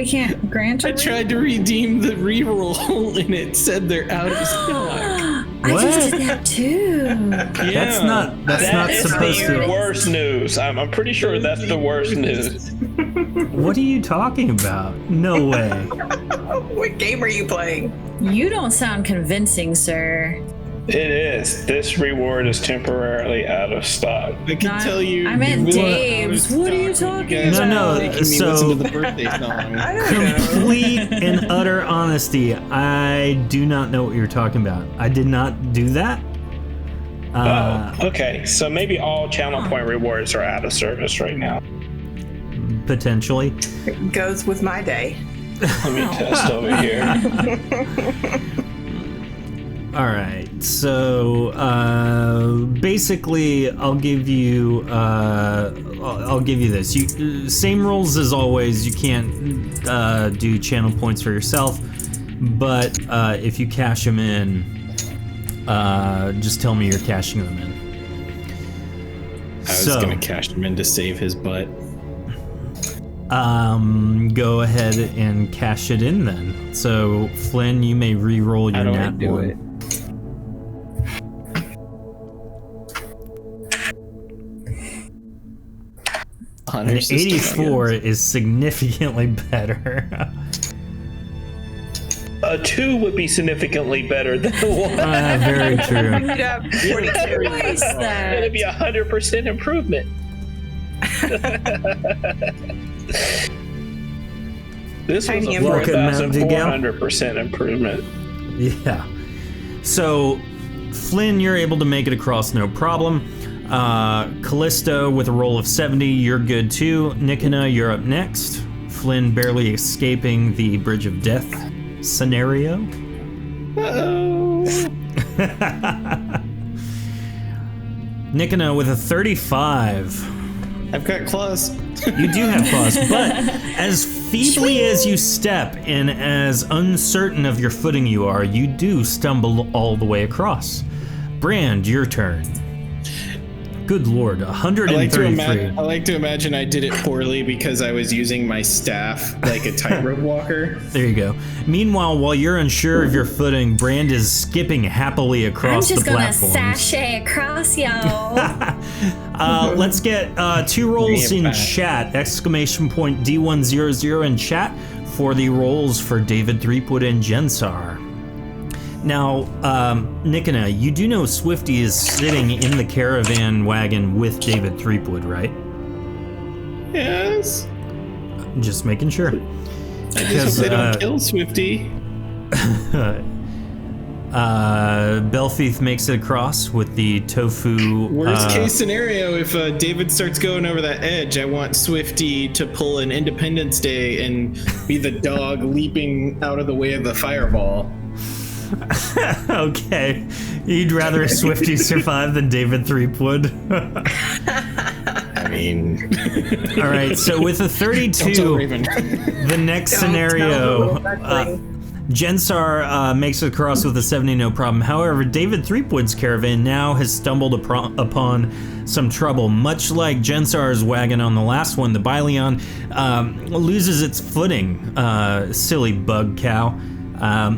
grant a I tried to redeem the re-roll and it said they're out of stock. I just did that too. That's not supposed the to. worst news. I'm pretty sure that's the worst news. What are you talking about? No way. What game are you playing? You don't sound convincing, sir. It is. This reward is temporarily out of stock. I can tell you. I meant Dave's. What are you talking about? No. So, listen to the birthday song. I don't know. complete and utter honesty, I do not know what you're talking about. I did not do that. Okay. So maybe all channel point rewards are out of service right now. Potentially. It goes with my day. Let me test over here. All right, so basically, I'll give you this. Same rules as always. You can't do channel points for yourself, but if you cash them in, just tell me you're cashing them in. I was gonna cash him in to save his butt. Go ahead and cash it in then. So Flynn, you may re-roll your nat one. Honor system, 84 is significantly better. A 2 would be significantly better than a 1. Very true. You'd have 42. Twice that. It'd be 100% improvement. This was Tiny a improvement. 4,400% improvement. Yeah. So, Flynn, you're able to make it across no problem. Callisto with a roll of 70, you're good too. Nikina, you're up next. Flynn barely escaping the Bridge of Death scenario. Uh-oh. Nikina with a 35. I've got claws. You do have claws, but as feebly as you step and as uncertain of your footing you are, you do stumble all the way across. Brand, your turn. Good lord, 133. I like to imagine I did it poorly because I was using my staff like a tightrope walker. There you go. Meanwhile, while you're unsure of your footing, Brand is skipping happily across the platforms. I'm just gonna sashay across, y'all. Let's get 2 rolls Bring it in back. chat. Exclamation point D100 in chat for the rolls for David Threepwood and Jensar. Now, Nikina, you do know Swifty is sitting in the caravan wagon with David Threepwood, right? Yes. Just making sure. I just hope they don't kill Swifty. Belfieth makes it across with the tofu. Worst case scenario, if David starts going over that edge, I want Swifty to pull an Independence Day and be the dog leaping out of the way of the fireball. Okay. You'd rather Swifty survive than David Threepwood? I mean... All right, so with a 32, the next scenario, Jensar makes it across with a 70, no problem. However, David Threepwood's caravan now has stumbled upon some trouble. Much like Jensar's wagon on the last one, the Bylion loses its footing, silly bug cow.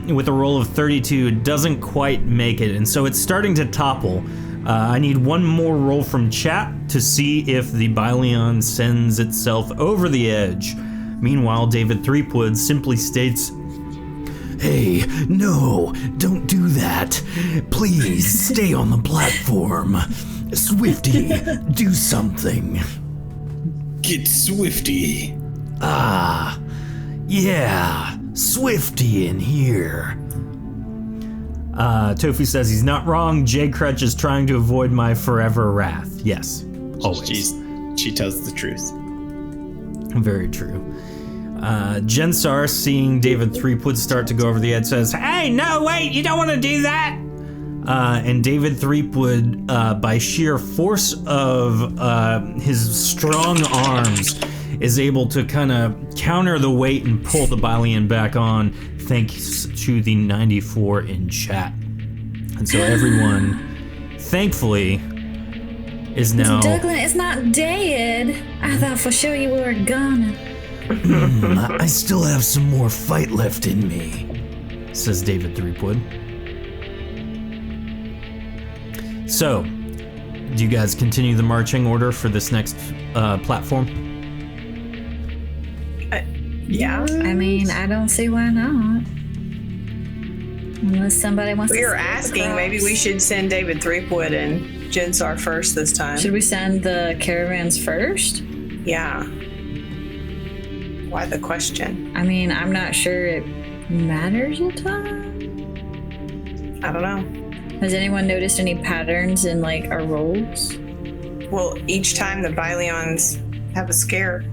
With a roll of 32, it doesn't quite make it, and so it's starting to topple. I need one more roll from chat to see if the Bylion sends itself over the edge. Meanwhile, David Threepwood simply states, "Hey, no, don't do that. Please stay on the platform. Swifty, do something." Get Swifty. Ah, yeah, Swifty in here. Tofu says he's not wrong. J Crutch is trying to avoid my forever wrath. Yes, always. She tells the truth. Very true. Jensar, seeing David Threepwood start to go over the edge, says, "Hey, no, wait, you don't want to do that." And David Threepwood, by sheer force of his strong arms, is able to kind of counter the weight and pull the Bylion back on, thanks to the 94 in chat. And so everyone, thankfully, is now... Douglas is not dead. I thought for sure you were gone. I still have some more fight left in me, says David Threepwood. So, do you guys continue the marching order for this next platform? Yeah. I mean, I don't see why not. Unless somebody wants We to. were skip asking, across. maybe we should send David Threepwood and Jensar first this time. Should we send the caravans first? Yeah. Why the question? I mean, I'm not sure it matters a ton. I don't know. Has anyone noticed any patterns in like our rolls? Well, each time the Bylions have a scare.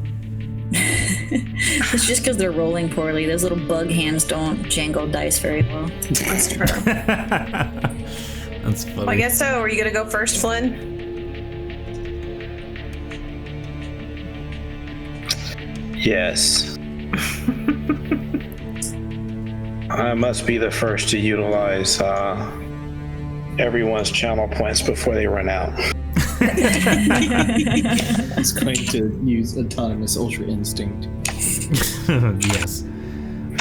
It's just because they're rolling poorly. Those little bug hands don't jangle dice very well. That's true. That's funny. Well, I guess so. Are you going to go first, Flynn? Yes. I must be the first to utilize everyone's channel points before they run out. He's going to use autonomous ultra instinct. Yes.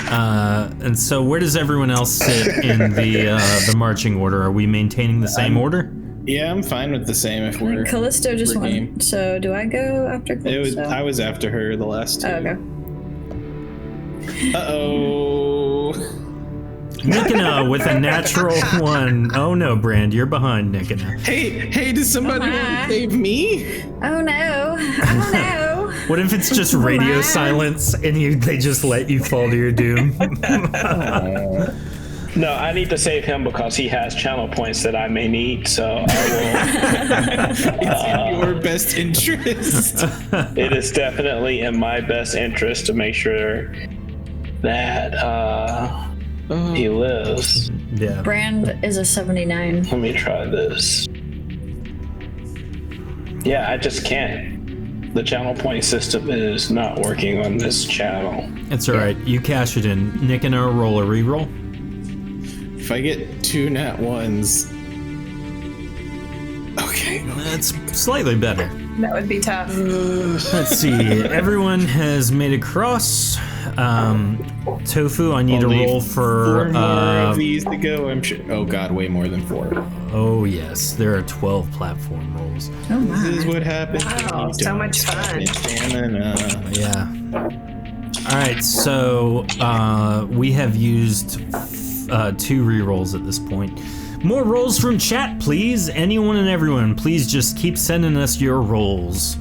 And so where does everyone else sit in the marching order? Are we maintaining the same order? Yeah, I'm fine with the same if we're. Callisto just we're won. game. So do I go after Callisto? I was after her the last two. Oh, okay. Uh-oh. Nikina with a natural 1. Oh no, Brand, you're behind Nikina. Hey, does somebody want to save me? Oh no. Oh no. What if it's just radio silence and they just let you fall to your doom? No, I need to save him because he has channel points that I may need, so I It's in your best interest. it is definitely in my best interest to make sure that he lives. Yeah. Brand is a 79. Let me try this. Yeah, I just can't. The channel point system is not working on this channel. It's alright. You cash it in. Nikina, roll a reroll. If I get 2 nat 1s. Okay. That's slightly better. That would be tough. Let's see. Everyone has made a cross. Tofu, I need Only to roll for 4 more of these to go. I'm sure. Oh god, way more than 4. Oh yes, there are 12 platform rolls. Oh my. This is what happens. when Wow, you so don't much stop fun. in stamina. Yeah. All right, so we have used 2 rerolls at this point. More rolls from chat, please. Anyone and everyone, please just keep sending us your rolls.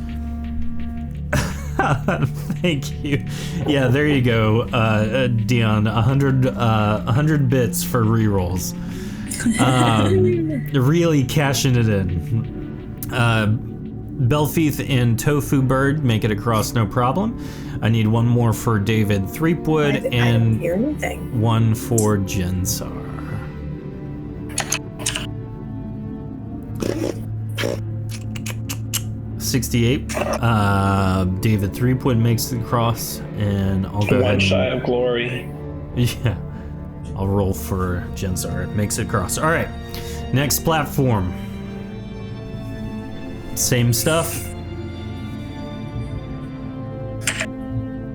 Thank you. Yeah, there you go, Dion. 100 bits for rerolls. Really cashing it in. Belfeath and Tofu Bird make it across, no problem. I need 1 more for David Threepwood I don't and hear anything. 1 for Jensar. $68. David Threepwood makes the cross, and I'll go ahead. One shy of glory. Yeah. I'll roll for Jensar. It makes it across. All right. Next platform. Same stuff.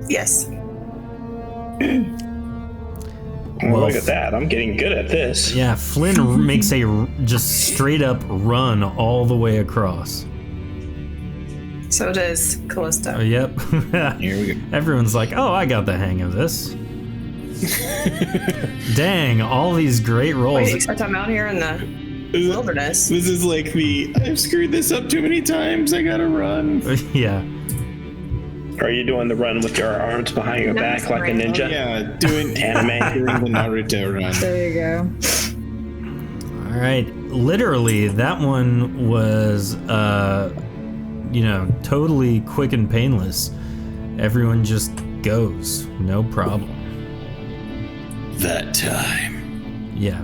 Yes. Well, look at that. I'm getting good at this. Yeah, Flynn makes a just straight up run all the way across. So does Callisto. Yep. Here we go. Everyone's like, oh, I got the hang of this. Dang, all these great rolls. Wait, except I'm out here in the wilderness. This is like I've screwed this up too many times. I gotta run. Yeah. Are you doing the run with your arms behind your No, back like a sorry. ninja? Yeah, doing Anime. doing the Naruto run. There you go. All right. Literally, that one was, totally quick and painless. Everyone just goes. No problem. That time. Yeah.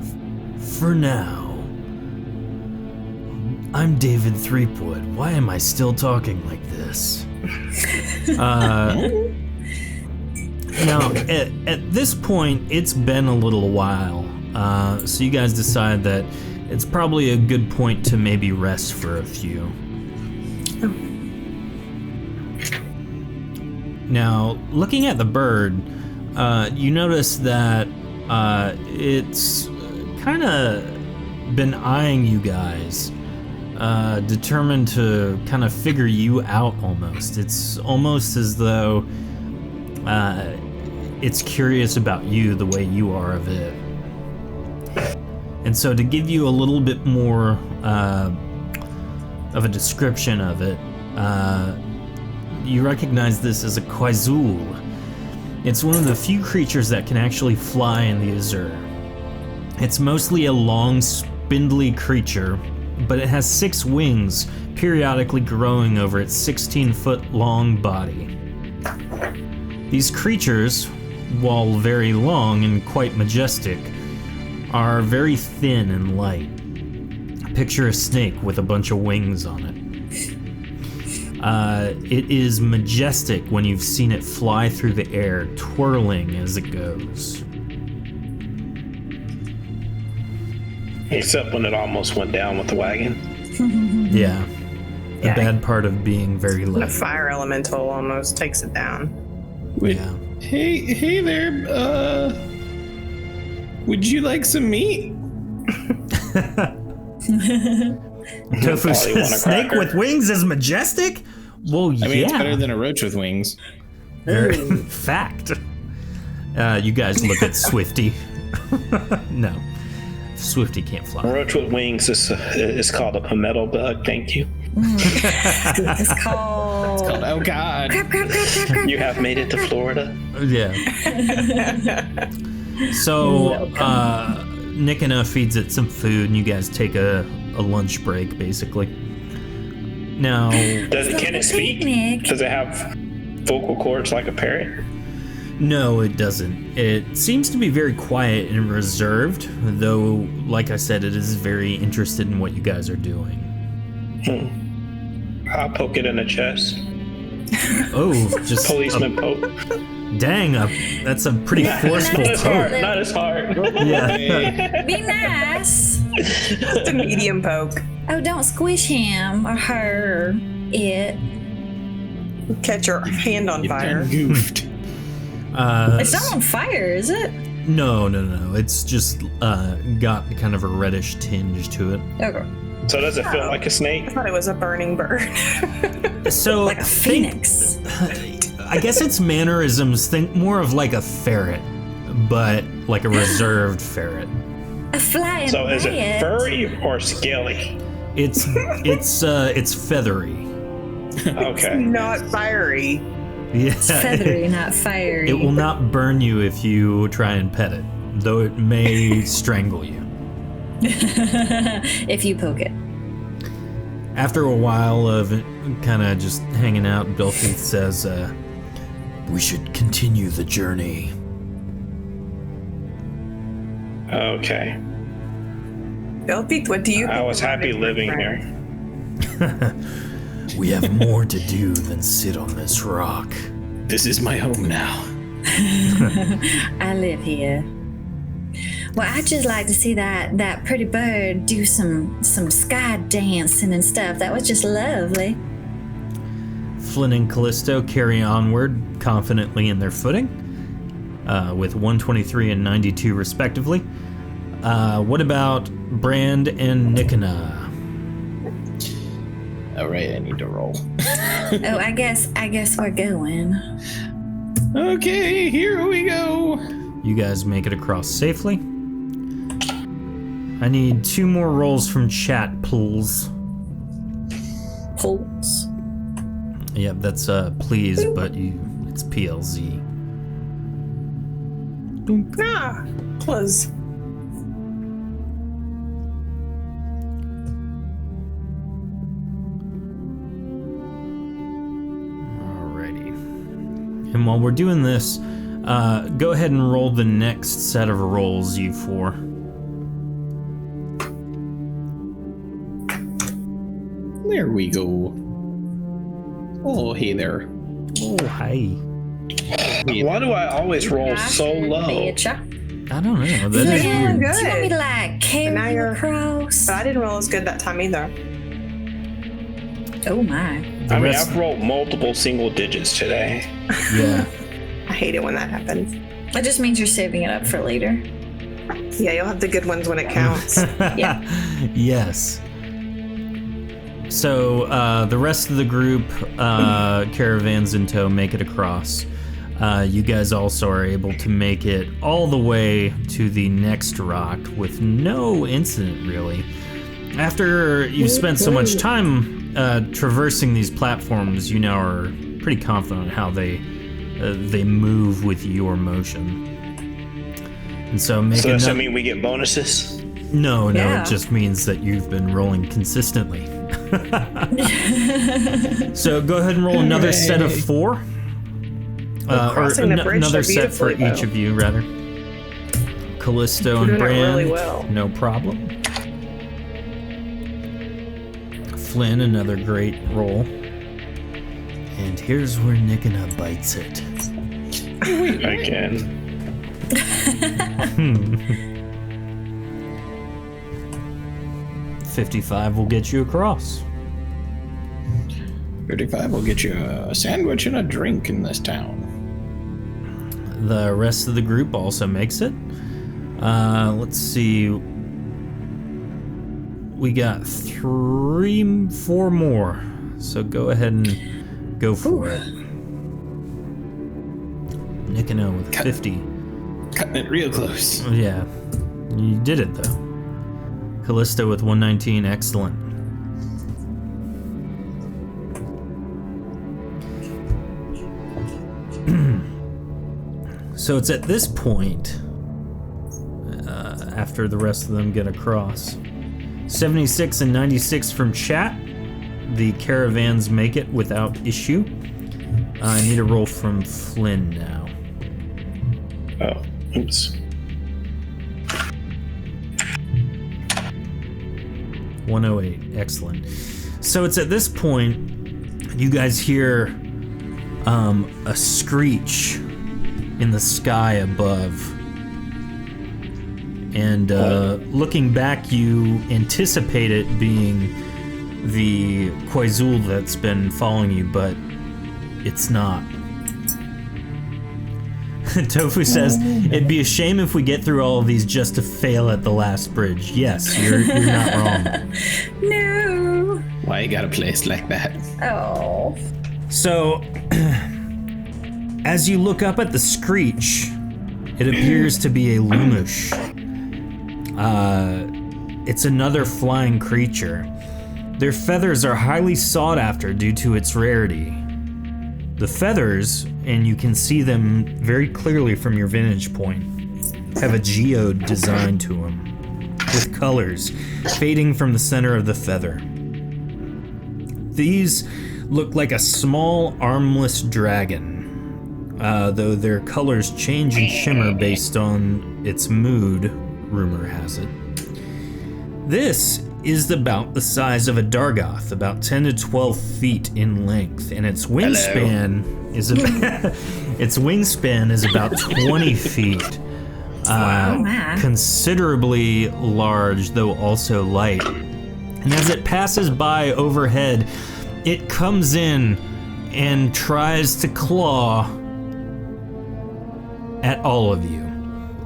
For now. I'm David Threepwood. Why am I still talking like this? Now, at this point, it's been a little while. So you guys decide that it's probably a good point to maybe rest for a few. Now, looking at the bird, you notice that it's kind of been eyeing you guys, determined to kind of figure you out almost. It's almost as though it's curious about you the way you are of it. And so to give you a little bit more of a description of it, you recognize this as a Quaizul. It's one of the few creatures that can actually fly in the Azure. It's mostly a long, spindly creature, but it has 6 wings periodically growing over its 16-foot-long body. These creatures, while very long and quite majestic, are very thin and light. Picture a snake with a bunch of wings on it. It is majestic when you've seen it fly through the air, twirling as it goes. Except when it almost went down with the wagon. Yeah. The Yeah. bad part of being very The light. fire elemental almost takes it down. Wait, Yeah. hey there. Would you like some meat? Tofu Probably says, want a snake cracker. with wings is majestic? Well, yeah. I mean, it's better than a roach with wings. Fact. You guys look at Swifty. No. Swifty can't fly. Roach with wings is called a palmetto bug. Thank you. It's called. Oh, God. Crap. You have made it to Florida. Yeah. So, Nikina feeds it some food, and you guys take a lunch break, basically. Now, Can it speak? Picnic. Does it have vocal cords like a parrot? no, it doesn't. It seems to be very quiet and reserved, though, like I said, it is very interested in what you guys are doing. I'll poke it in the chest. Oh, just Policeman poke. dang, that's a pretty forceful Not as poke. hard. Not as hard. Yeah. Be nice. Just a medium poke. Oh, don't squish him or her. It. Catch your hand on fire. Goofed. It's not on fire, is it? No. It's just got kind of a reddish tinge to it. Okay. So does it feel like a I snake? thought it was a burning bird. So Like a phoenix. I guess its mannerisms think more of like a ferret, but like a reserved ferret. A flying So is it bat. furry or scaly? It's feathery. Okay. Not fiery. Yeah. It's feathery, not fiery. It will not burn you if you try and pet it, though it may strangle you. if you poke it. After a while of kind of just hanging out, Billfeet says, we should continue the journey. Okay. Belpete, what do you think? I was of my happy big living friend? here. We have more to do than sit on this rock. This is my home now. I live here. Well, I'd just like to see that pretty bird do some sky dancing and stuff. That was just lovely. Flynn and Callisto carry onward confidently in their footing, with 123 and 92 respectively. What about Brand and Nikina? All right, I need to roll. Oh, I guess we're going. Okay, here we go. You guys make it across safely. I need 2 more rolls from chat, please. Pulse. Yep, that's please, but it's PLZ. Ah, close. Alrighty. And while we're doing this, go ahead and roll the next set of rolls, you 4. There we go. Oh, hey there. Oh, hi. Why do I always roll so low? Betcha. I don't know. That is Yeah, weird. do you want me Good. to like carry now you you're- across? But I didn't roll as good that time either. Oh my. The I mean, rest- I've rolled multiple single digits today. Yeah. I hate it when that happens. That just means you're saving it up for later. Yeah, you'll have the good ones when it counts. Yeah. Yes. So the rest of the group, caravans in tow, make it across. You guys also are able to make it all the way to the next rock with no incident, really. After you've spent so much time traversing these platforms, you now are pretty confident on how they move with your motion. And so make So does that another- mean we get bonuses? No, Yeah. it just means that you've been rolling consistently. So go ahead and roll another set of 4. crossing the bridge another so set for beautifully, each though. of you, rather. Callisto You're and doing it Brand, really well. no problem. Flynn, another great roll. And here's where Nikina bites it. Again. 55 will get you across. 35 will get you a sandwich and a drink in this town. The rest of the group also makes it. Let's see. we got 4 more. So go ahead and go for it. Nicono with 50. Cutting it real close. Yeah, you did it though. Callisto with 119, excellent. So it's at this point, after the rest of them get across, 76 and 96 from chat. The caravans make it without issue. I need a roll from Flynn now. Oh, oops. 108, excellent. So it's at this point you guys hear a screech in the sky above. And looking back, you anticipate it being the Quaizul that's been following you, but it's not. Tofu says, it'd be a shame if we get through all of these just to fail at the last bridge. Yes, you're not wrong. No. Why you got a place like that? Oh. So, as you look up at the screech, it appears to be a Lumush. It's another flying creature. Their feathers are highly sought after due to its rarity. The feathers, and you can see them very clearly from your vantage point, have a geode design to them, with colors fading from the center of the feather. These look like a small, armless dragon, though their colors change and shimmer based on its mood, rumor has it. This is about the size of a Dargoth, about 10 to 12 feet in length, and its wingspan is about 20 feet. Considerably large, though also light. And as it passes by overhead, it comes in and tries to claw at all of you.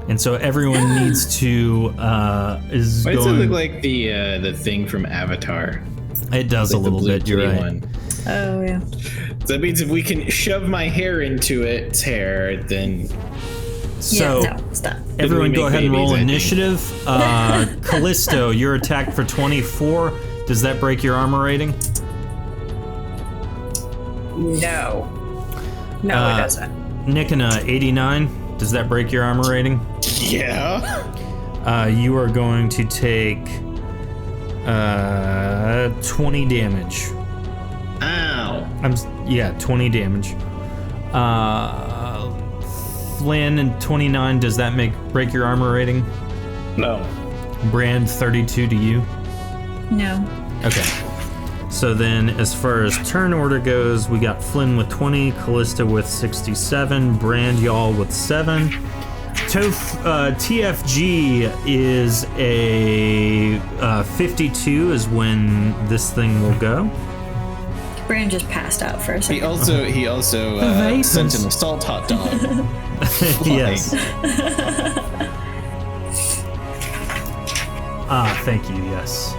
And so everyone needs to Why does it look like the thing from Avatar? It does like a little bit, you're right. One. Oh, yeah. So that means if we can shove my hair into its hair, then... So, yeah, no, stop. Everyone go ahead and roll initiative. Callisto, you're attacked for 24. Does that break your armor rating? No. No, it doesn't. Nikona, 89. Does that break your armor rating? Yeah. You are going to take 20 damage. Ow. 20 damage. Flynn and 29. Does that break your armor rating? No. Brand, 32 to you. No. Okay. So then, as far as turn order goes, we got Flynn with 20, Callista with 67, Brand y'all with 7. TFG is a 52 is when this thing will go. Brand just passed out for a second. He also sent an assault hot dog. Yes. Thank you, yes.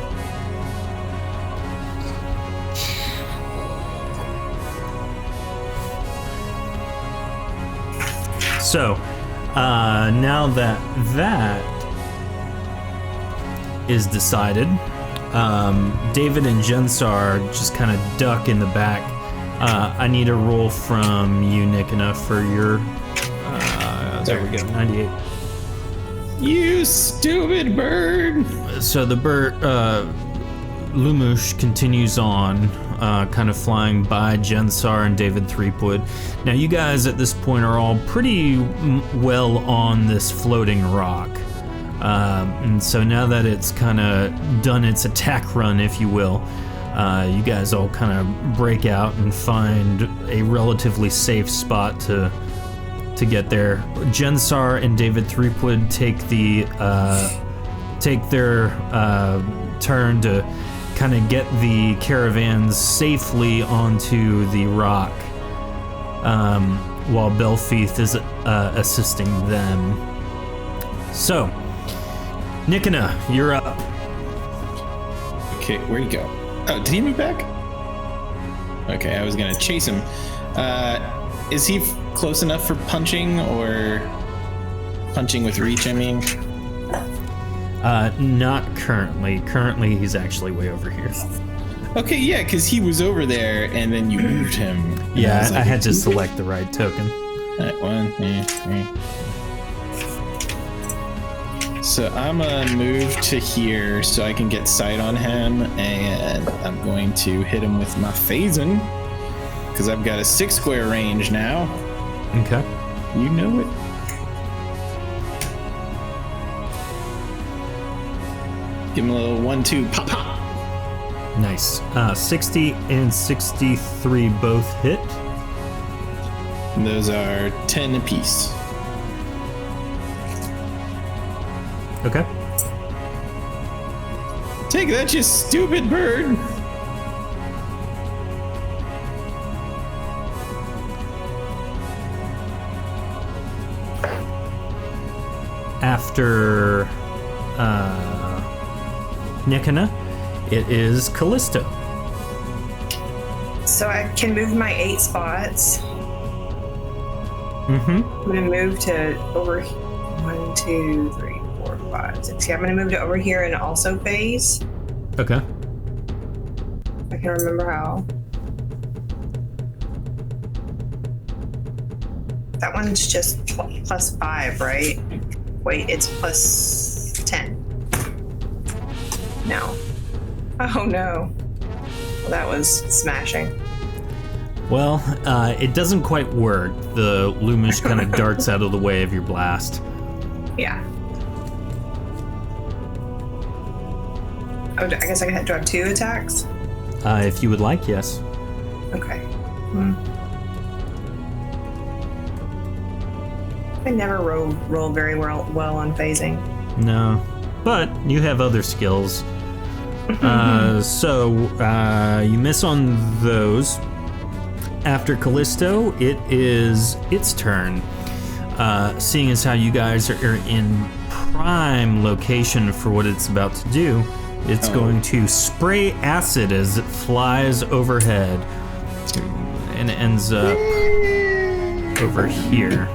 So, now that is decided, David and Jensar just kind of duck in the back. I need a roll from you, Nikona, for your... there we go, 98. You stupid bird! So the bird, Lumush, continues on, kind of flying by Jensar and David Threepwood. Now you guys at this point are all pretty well on this floating rock. And so now that it's kind of done its attack run, if you will, you guys all kind of break out and find a relatively safe spot to get there. Jensar and David Threepwood take their turn to kind of get the caravans safely onto the rock, while Belfeath is assisting them. So, Nikona, you're up. Okay, where'd he go? Oh, did he move back? Okay, I was gonna chase him. Is he close enough for punching, or punching with reach, I mean? Not currently. Currently, he's actually way over here. Okay, yeah, because he was over there, and then you moved him. Yeah, I had to select the right token. Alright, 1, 2, 3. So I'm gonna move to here so I can get sight on him, and I'm going to hit him with my phasing, because I've got a 6 square range now. Okay. You know it. Give him a little 1-2 pop pop. Nice. 60 and 63 both hit. And those are 10 apiece. Okay. Take that, you stupid bird. After Nikana, it is Callisto. So I can move my 8 spots. Mm-hmm. I'm gonna move to over 1, 2, 3, 4, 5, 6. Yeah, I'm gonna move to over here and also phase. Okay. I can remember how. That one's just plus 5, right? Wait, it's plus 10. No. Oh no. Well, that was smashing. Well, it doesn't quite work. The Lumish kind of darts out of the way of your blast. Yeah. Oh, I guess do I have 2 attacks? If you would like, yes. Okay. I never roll very well on phasing. No. But you have other skills. So you miss on those. After Callisto, it is its turn. Seeing as how you guys are in prime location for what it's about to do, it's going to spray acid as it flies overhead and ends up over here.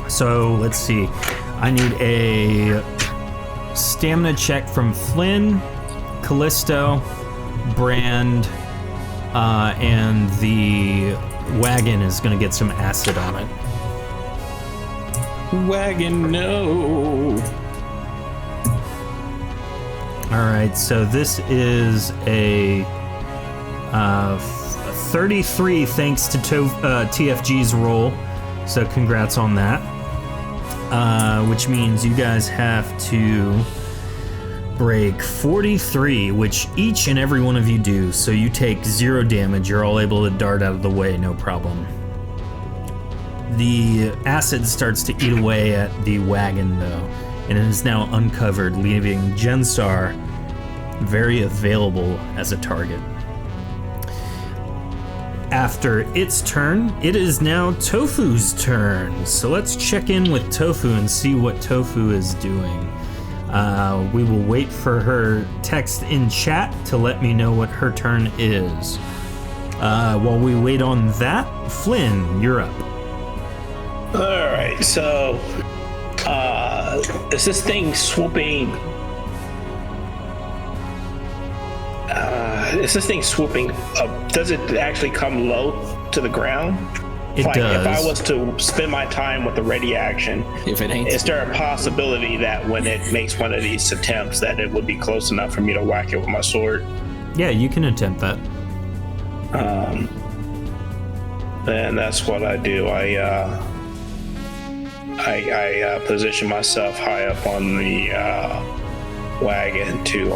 So let's see. I need a stamina check from Flynn, Callisto, Brand, and the wagon is going to get some acid on it. Wagon, no. All right, so this is a 33 thanks to TFG's roll. So congrats on that. Which means you guys have to break 43, which each and every one of you do. So you take 0 damage. You're all able to dart out of the way, no problem. The acid starts to eat away at the wagon, though, and it is now uncovered, leaving Jensar very available as a target. After its turn, it is now Tofu's turn. So let's check in with Tofu and see what Tofu is doing. We will wait for her text in chat to let me know what her turn is. While we wait on that, Flynn, you're up. All right, so is this thing swooping? Is this thing swooping up? Does it actually come low to the ground? It does. If I was to spend my time with the ready action, If it ain't. is there a possibility that when it makes one of these attempts that it would be close enough for me to whack it with my sword? Yeah, you can attempt that. And that's what I do. I position myself high up on the wagon to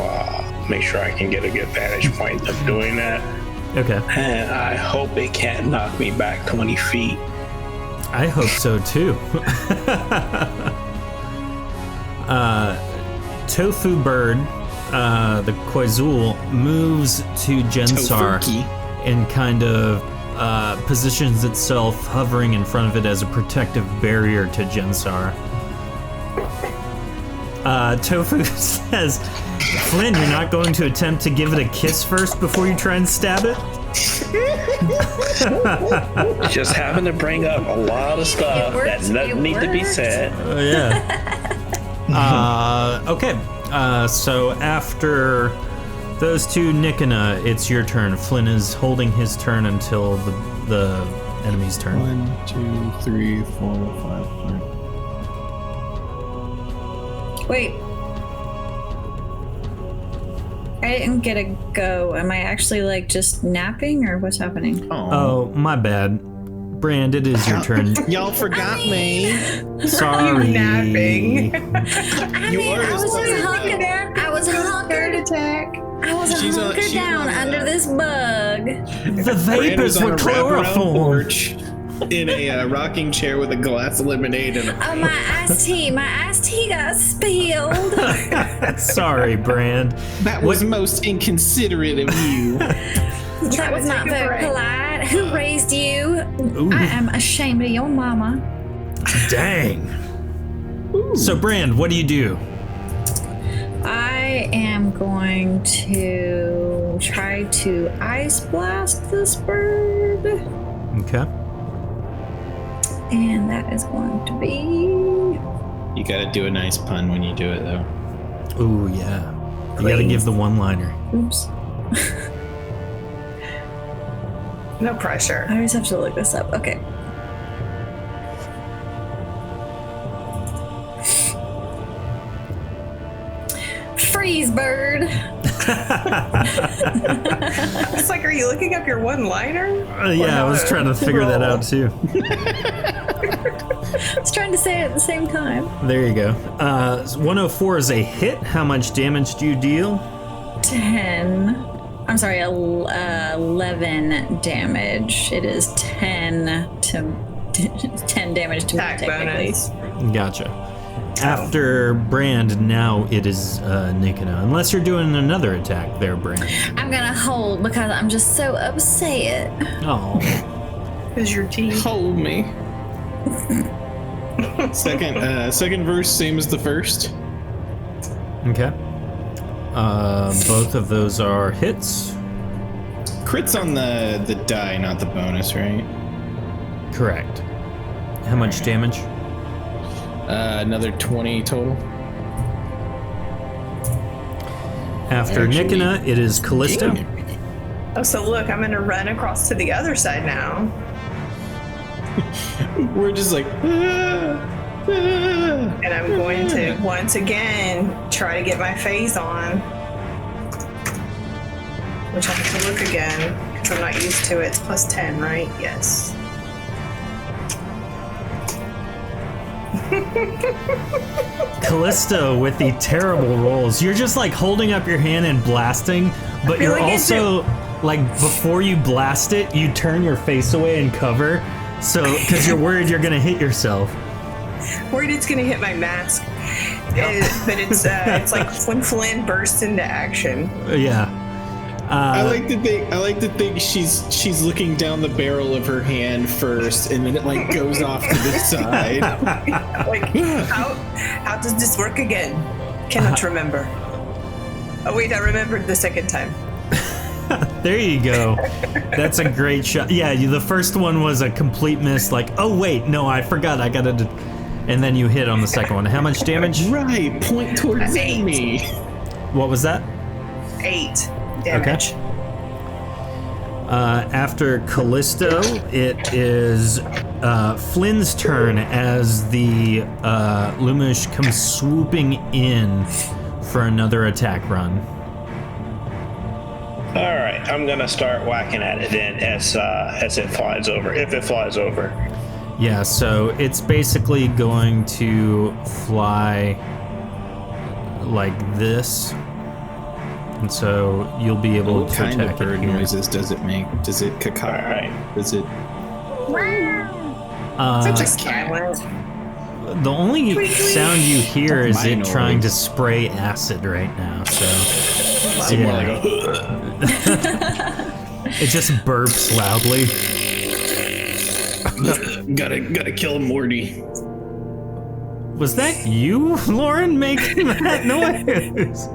make sure I can get a good vantage point of doing that. Okay. And I hope it can't knock me back 20 feet. I hope so too. Tofu Bird, the Koizul, moves to Jensar Tofuki. and kind of positions itself hovering in front of it as a protective barrier to Jensar. Tofu says, Flynn, you're not going to attempt to give it a kiss first before you try and stab it? Just having to bring up a lot of stuff that doesn't need to be said. Yeah. Okay. So after those two, Nikona, it's your turn. Flynn is holding his turn until the enemy's turn. 1, 2, 3, 4, 5. Wait. I didn't get a go. Am I actually like just napping or what's happening? Oh, my bad. Brand, it is your turn. Y'all forgot me. Sorry. Napping. I was hunkered attack. She's on- hunkered she's down on, under this bug. The vapors were chloroform. In a rocking chair with a glass of lemonade and Oh, my iced tea got spilled. Sorry, Brand. that was most inconsiderate of you. That was not very polite. Who raised you? Ooh. I am ashamed of your mama. Dang. So, Brand, what do you do? I am going to try to ice blast this bird. Okay. And that is going to be... You gotta do a nice pun when you do it, though. Ooh, yeah. You gotta give the one-liner. Oops. No pressure. I always have to look this up. Okay. Freeze bird. It's like, are you looking up your one-liner? Yeah, I was trying to figure that out too. I was trying to say it at the same time. There you go. 104 is a hit. How much damage do you deal? 10. I'm sorry, 11 damage. It is 10 damage to me, Attack technically. bonus. Gotcha. After Brand, now it is Nikona. Unless you're doing another attack there, Brand. I'm gonna hold because I'm just so upset. Oh. Is your teeth? Hold me. Second verse, same as the first. Okay. Both of those are hits. Crit's on the die, not the bonus, right? Correct. How much damage? Another 20 total. After Nikona, it is Callisto. Oh, so look, I'm gonna run across to the other side now. We're just like, And I'm going to, once again, try to get my phase on. Which I have to look again, because I'm not used to it. It's plus 10, right? Yes. Callisto with the terrible rolls. You're just like holding up your hand and blasting, but you're also like before you blast it, you turn your face away and cover, so because you're worried you're gonna hit yourself. Worried it's gonna hit my mask, but it's like when Flynn bursts into action. Yeah. I like to think she's looking down the barrel of her hand first, and then it like goes off to the side. Like, how does this work again? Cannot remember. Oh wait, I remembered the second time. There you go. That's a great shot. Yeah, the first one was a complete miss. Like, oh wait, no, I forgot. I gotta. And then you hit on the second one. How much damage? Right, point towards 8. me. What was that? 8 damage. Okay. After Callisto, it is Flynn's turn as the Lumish comes swooping in for another attack run. All right, I'm gonna start whacking at it then as it flies over. If it flies over. Yeah, so it's basically going to fly like this. And so you'll be able What to kind attack of bird it here. noises does it make? Does it caca? All right. Does it? Such a silent. The only sound you hear is My it noise. trying to spray acid right now. So More yeah. like a, It just burps loudly. gotta kill Morty. Was that you, Lauren, making that noise?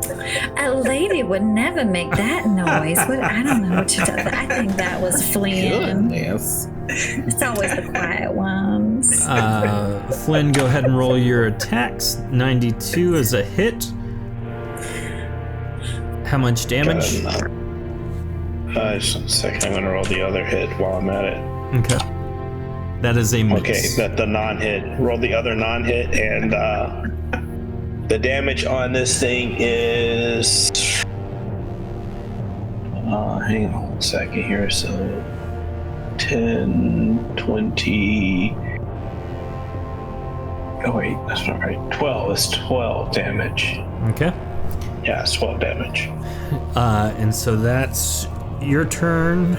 A lady would never make that noise. I don't know what you're talking about. I think that was Flynn. Goodness. It's always the quiet ones. Flynn, go ahead and roll your attacks. 92 is a hit. How much damage? Just a second. I'm gonna roll the other hit while I'm at it. Okay. That is a miss. Okay, that the non-hit. Roll the other non-hit, and the damage on this thing is. Hang on a second here. So 10, 20. Oh wait, that's not right. 12. It's 12 damage. Okay. Yeah, it's 12 damage. And so that's your turn.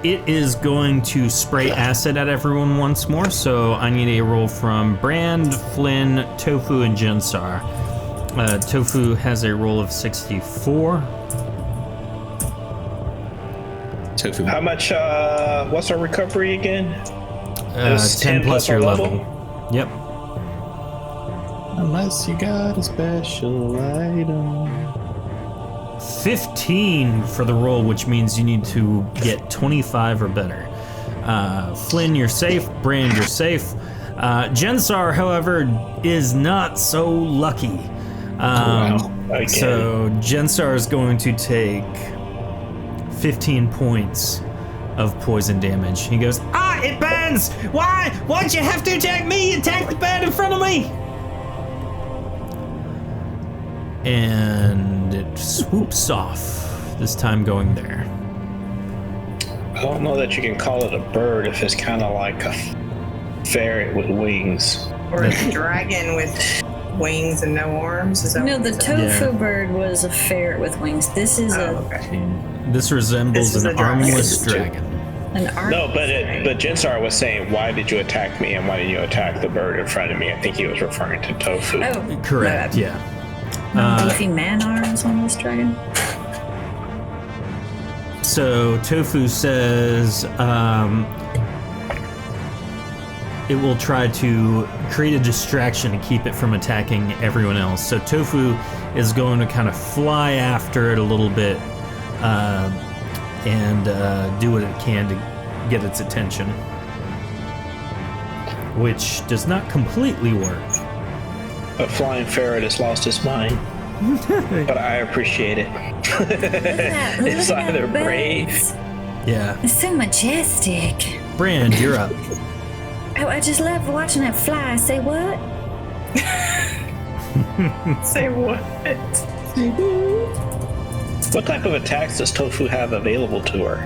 It is going to spray acid at everyone once more, so I need a roll from Brand, Flynn, Tofu, and Jensar. Tofu has a roll of 64. Tofu. How much? What's our recovery again? 10 plus your level. Yep. Unless you got a special item. 15 for the roll, which means you need to get 25 or better. Flynn, you're safe. Brand, you're safe. Jensar, however, is not so lucky. So Jensar is going to take 15 points of poison damage. He goes, it burns! Why'd you have to attack me? Attack the bird in front of me! And it swoops off, this time going there. I don't know that you can call it a bird if it's kind of like a ferret with wings. Or a dragon with wings and no arms. Is that No, what the it said? tofu bird was a ferret with wings. This is Okay. This resembles This is an a dragon. armless dragon. an arm. No, but Jensar was saying, why did you attack me and why didn't you attack the bird in front of me? I think he was referring to Tofu. Oh, Correct, no, yeah. beefy man arms on this dragon. So Tofu says it will try to create a distraction to keep it from attacking everyone else. So Tofu is going to kind of fly after it a little bit and do what it can to get its attention, which does not completely work. A flying ferret has lost his mind, but I appreciate it. It's either brave. Yeah. It's so majestic. Brand, you're up. Oh, I just love watching it fly. Say what? Say what? What type of attacks does Tofu have available to her?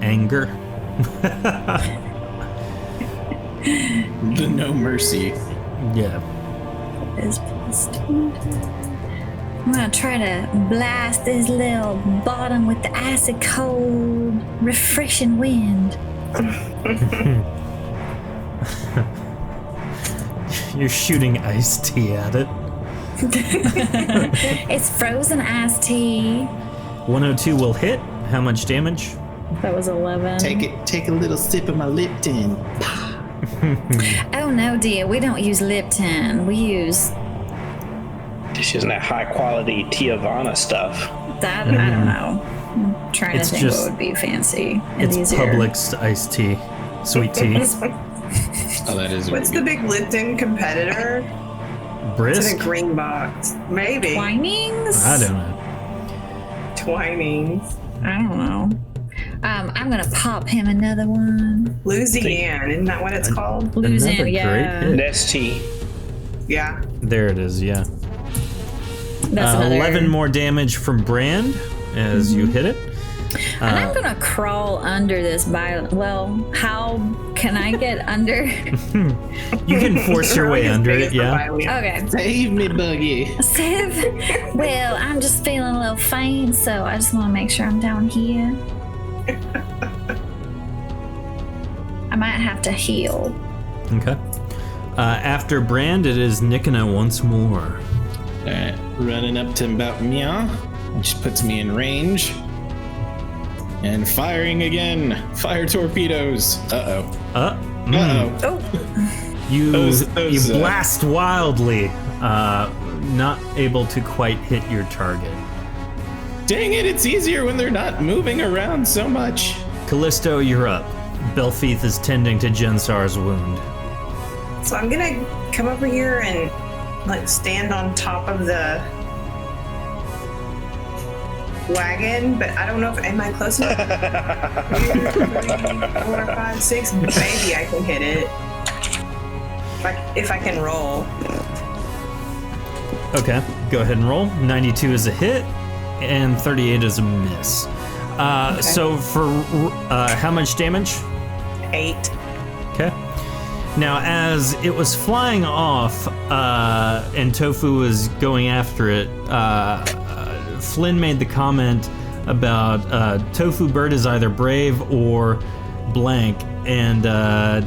Anger. The no mercy. Yeah. Is plus 2. I'm gonna try to blast this little bottom with the acid cold, refreshing wind. You're shooting iced tea at it. It's frozen iced tea. 102 will hit. How much damage? That was 11. Take a little sip of my Lipton. Oh no, dear, we don't use Lipton. We use She's using that high quality Tiavana stuff. that. I don't know. I'm trying It's to think just- what would be fancy and It's easier. Publix iced tea. Sweet tea. Oh, that is. What's the big Lipton competitor? It's in Brisk? a green box. Maybe. Twinings? I don't know. Twinings. I don't know. I'm gonna pop him another one. Louisiana, isn't that what it's called? Losing, Another yeah. great hit. That's tea. Yeah. There it is, yeah. That's another. 11 more damage from Brand as you hit it. And I'm gonna crawl under this well, how can I get under? You can force your way under it, yeah. Okay. Save me, Buggy. Well, I'm just feeling a little faint, so I just want to make sure I'm down here. I might have to heal. Okay. After Brand, it is Nikona once more. Alright, running up to about meow, which puts me in range. And firing again. Fire torpedoes. Uh-oh. Uh-oh. Oh, You Those, blast wildly, not able to quite hit your target. Dang it, it's easier when they're not moving around so much. Callisto, you're up. Belfeath is tending to Jensar's wound. So I'm gonna come over here and like stand on top of the wagon, but I don't know if am I close enough? 2, 3, 4, 5, 6. Maybe I can hit it if I can roll. Okay, go ahead and roll. 92 is a hit, and 38 is a miss. Okay. So for how much damage? 8. Okay. Now, as it was flying off and Tofu was going after it, Flynn made the comment about Tofu bird is either brave or blank, and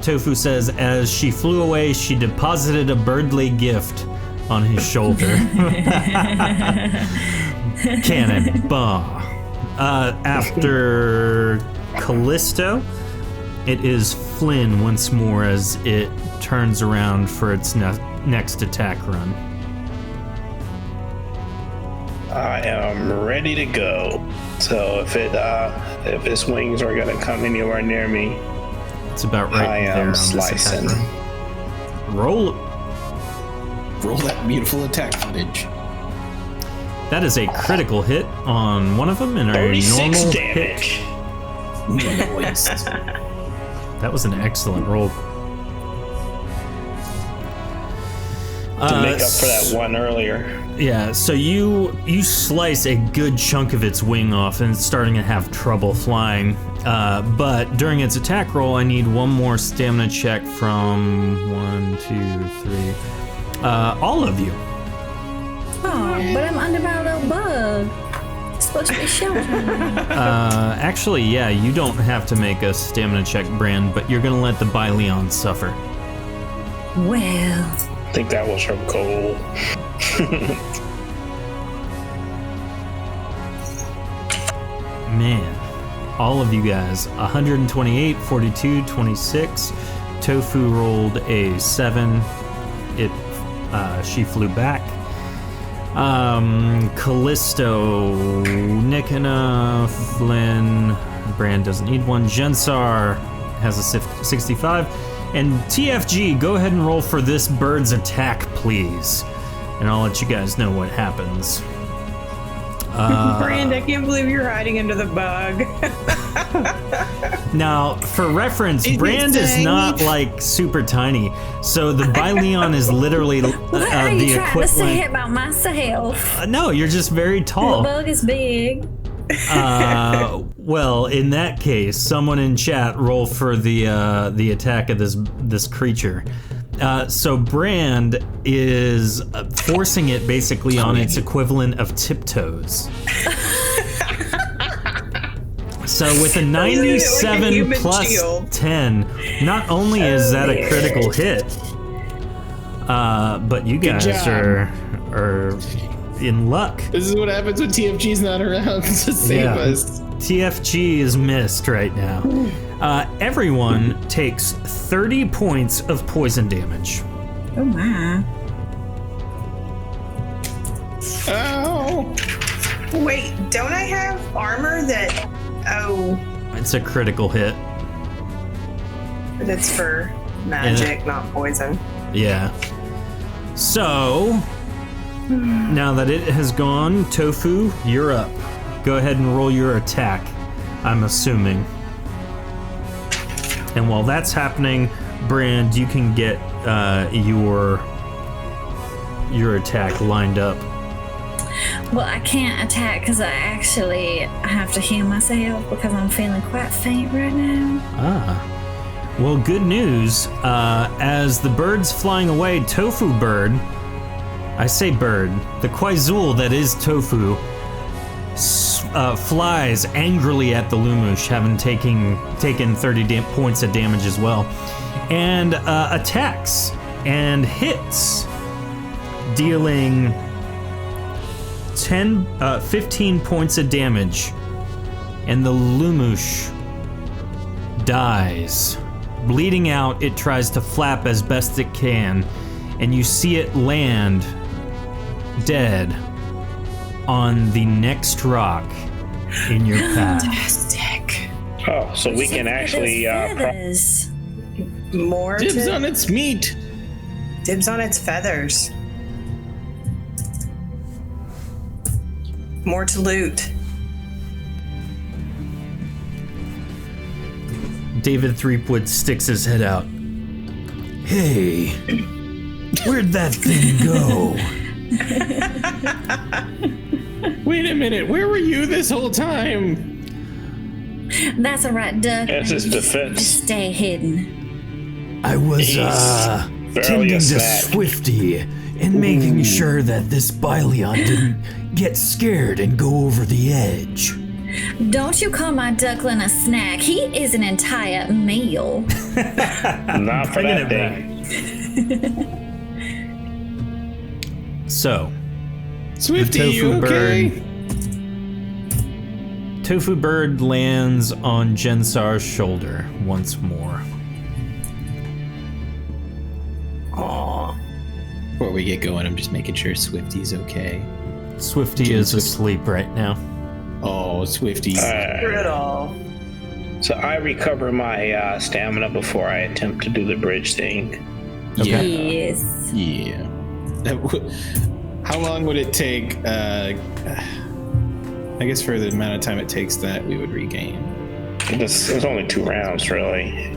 Tofu says as she flew away, she deposited a birdly gift on his shoulder. Cannon. Bah. After Callisto, it is Flynn once more as it turns around for its next attack run. I am ready to go. So if its wings are gonna come anywhere near me, It's about right I there am on this attack slicing. run. Roll. Roll that beautiful attack footage. That is a critical hit on one of them and a 36 normal damage. hit. Noise. That was an excellent roll. To make up for that one earlier. Yeah, so you slice a good chunk of its wing off and it's starting to have trouble flying. But during its attack roll, I need one more stamina check from 1, 2, 3. All of you. oh, but I'm under my little bug. It's supposed to be sheltered. Actually, yeah, you don't have to make a stamina check, Brand, but you're gonna let the Byleon suffer. Well, I think that was from Cole. Man, all of you guys, 128, 42, 26. Tofu rolled a 7. She flew back. Callisto, Nikana, Flynn, Brand doesn't need one. Jensar has a 65. And TFG, go ahead and roll for this bird's attack, please. And I'll let you guys know what happens. Brand, I can't believe you're hiding under the bug. Now, for reference, Brand is tiny? not like super tiny. So the Byleon is literally what are you the trying to say equivalent. about myself? No, you're just very The tall. bug is big. Well, in that case, someone in chat roll for the attack of this creature. So Brand is forcing it basically on its equivalent of tiptoes. So with a 97 human plus shield. 10, not only is that a critical hit, but you guys job. are in luck. This is what happens when TFG's not around to save Yeah. us. TFG is missed right now. Everyone takes 30 points of poison damage. Oh my. Oh. Wait, don't I have armor that? Oh, It's a critical hit. but it's for magic, not poison. Yeah. So, now that it has gone, Tofu, you're up. Go ahead and roll your attack, I'm assuming. And while that's happening, Brand, you can get your attack lined up. Well, I can't attack because I actually have to heal myself because I'm feeling quite faint right now. Ah. Well, good news. As the bird's flying away, Tofu bird, I say bird, the Quaizul that is Tofu, flies angrily at the Lumush, having taken 30 points of damage as well, and attacks and hits, dealing 15 points of damage, and the Lumush dies. Bleeding out, it tries to flap as best it can, and you see it land dead on the next rock in your path. Fantastic. Oh, so we can actually More Dibs to, on its meat. dibs on its feathers. More to loot. David Threepwood sticks his head out. Hey, where'd that thing go? Wait a minute, where were you this whole time? That's all right, Duck. That's his defense. Just stay hidden. I was, barely tending a to snack. Swifty and making sure that this Byleon didn't get scared and go over the edge. Don't you call my duckling a snack. He is an entire meal. Not for Bringing that it thing. So, Swifty, the you okay? Tofu bird lands on Jensar's shoulder once more. Before we get going, I'm just making sure Swifty's okay. Swifty is asleep right now. Oh, Swifty's. Through it all. So I recover my stamina before I attempt to do the bridge thing. Yes. Yeah. How long would it take? I guess for the amount of time it takes that we would regain. There's only 2 rounds, really.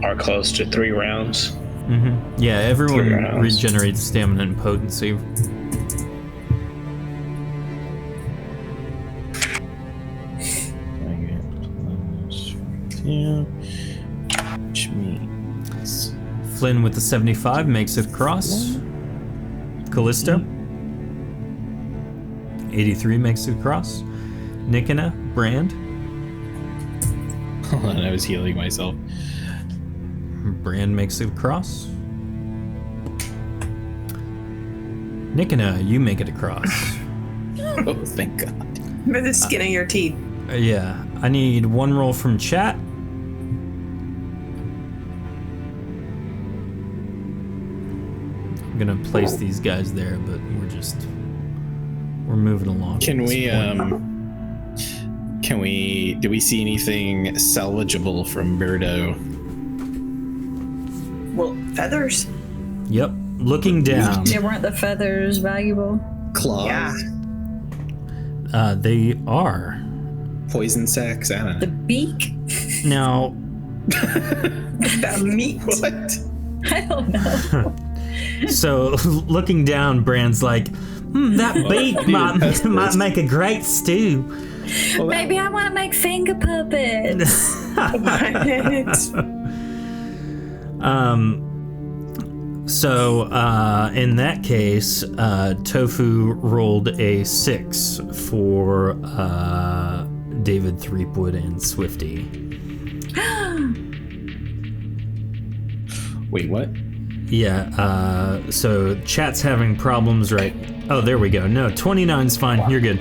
Or close to 3 rounds. Yeah, everyone 3 rounds. regenerates stamina and potency. Yeah. Which means Flynn with the 75 makes it across. Callisto. 83 makes it across. Nikina, Brand. hold on, I was healing myself. Brand makes it across. Nikina, you make it across. Oh, thank God. By the skin of your teeth. Yeah, I need 1 roll from chat. I'm gonna place these guys there, but we're moving along. Can at this we, point. do we see anything salvageable from Birdo? Well, feathers. Yep. Looking down, Yeah, weren't the feathers valuable? Claws? Yeah. they are. Poison sacks? I don't The know. beak? Now, That meat. What? I don't know. so looking down, Brand's like, that beak might make a great stew. Maybe I want to make finger puppets. So in that case, Tofu rolled a 6 for David Threepwood and Swifty. Wait, what? Yeah, so chat's having problems, right? Oh, there we go. No, 29's fine. You're good.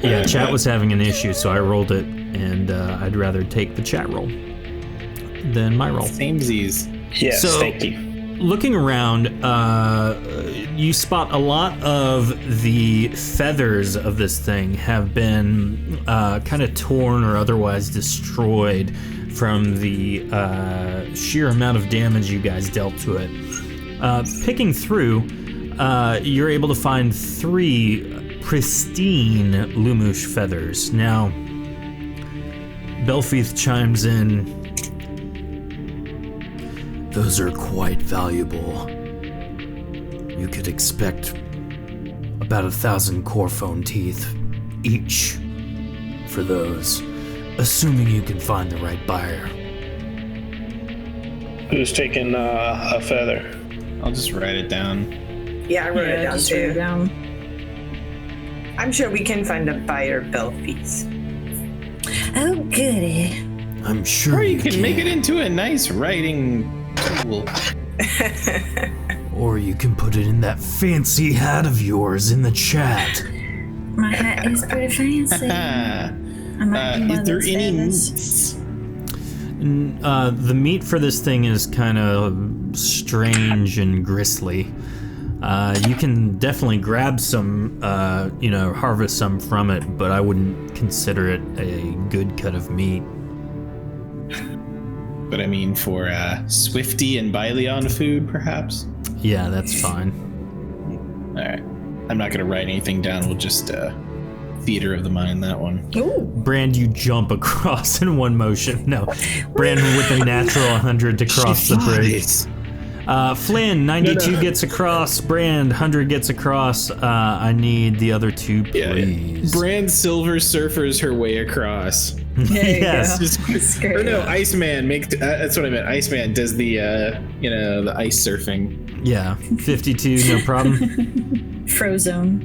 Yeah, chat was having an issue, so I rolled it, and I'd rather take the chat roll than my roll. Samesies. Yes, So- thank you. Looking around, you spot a lot of the feathers of this thing have been kind of torn or otherwise destroyed from the sheer amount of damage you guys dealt to it. Picking through, you're able to find 3 pristine Lumush feathers. Now, Belfeath chimes in. Those are quite valuable. You could expect about 1,000 Corphone teeth each for those, assuming you can find the right buyer. Who's taking a feather? I'll just write it down. Yeah, I wrote it down just wrote it too. down. I'm sure we can find a buyer Belfies. Oh, goody. I'm sure Or you can make it into a nice writing tool. Or you can put it in that fancy hat of yours in the chat. My hat is pretty fancy. Ah, Is there any meats? The meat for this thing is kind of strange and gristly. You can definitely grab some, harvest some from it, but I wouldn't consider it a good cut of meat. But I mean, for Swifty and Byleon food, perhaps? Yeah, that's fine. All right. I'm not going to write anything down. We'll just theater of the mind that one. Ooh. Brand, you jump across in one motion. No. Brand with a natural 100 to cross the bridge. Flynn, 92 gets across. Brand, 100 gets across. I need the other two, please. Yeah. Brand Silver Surfers her way across. Yes. Or no, Iceman. That's what I meant. Iceman does the, the ice surfing. Yeah, 52, no problem. Frozone.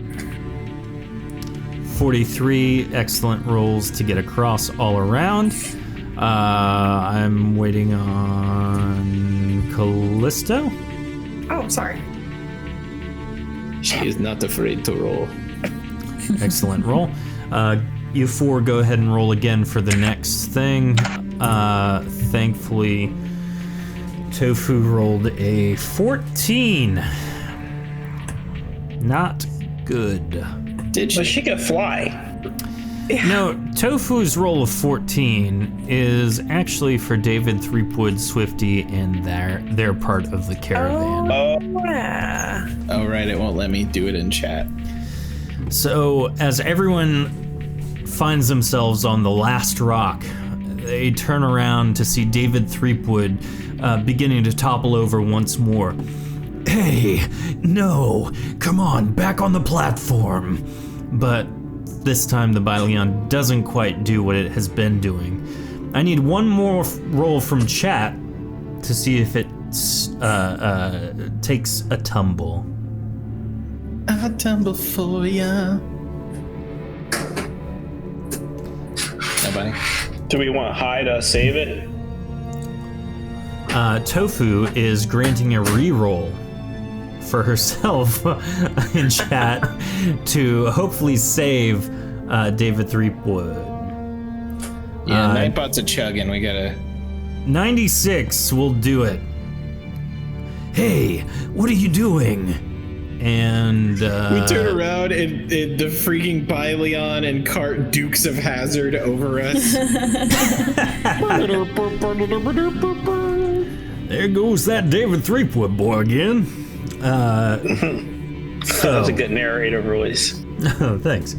43, excellent rolls to get across all around. I'm waiting on Callisto. Oh, sorry. She is not afraid to roll. Excellent roll. You four go ahead and roll again for the next thing. Thankfully, Tofu rolled a 14. Not good. Did But she? she could fly. No, Tofu's roll of 14 is actually for David, Threepwood, Swifty, and their part of the caravan. Yeah. Oh, right. It won't let me do it in chat. So, as everyone finds themselves on the last rock, they turn around to see David Threepwood beginning to topple over once more. Hey, no, come on, back on the platform. But this time the Byleon doesn't quite do what it has been doing. I need one more roll from chat to see if it takes a tumble. I'll tumble for ya. Nobody. Do we want High to save it? Tofu is granting a reroll for herself in chat to hopefully save David Threepwood. Yeah, Nightbot's a chugging. We gotta. 96 will do it. Hey, what are you doing? And We turn around and the freaking Byleon and Cart Dukes of Hazzard over us. there goes that David Threepwood boy again. That was a good narrator voice. Oh, thanks.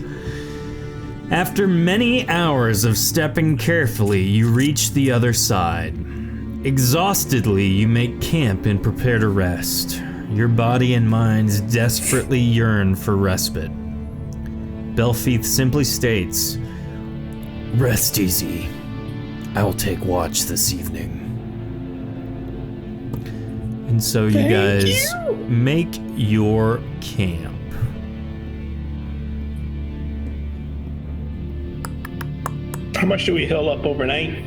After many hours of stepping carefully, you reach the other side. Exhaustedly, you make camp and prepare to rest. Your body and minds desperately yearn for respite. Belfeath simply states, "Rest easy. I'll take watch this evening." And so you guys make your camp. How much do we heal up overnight?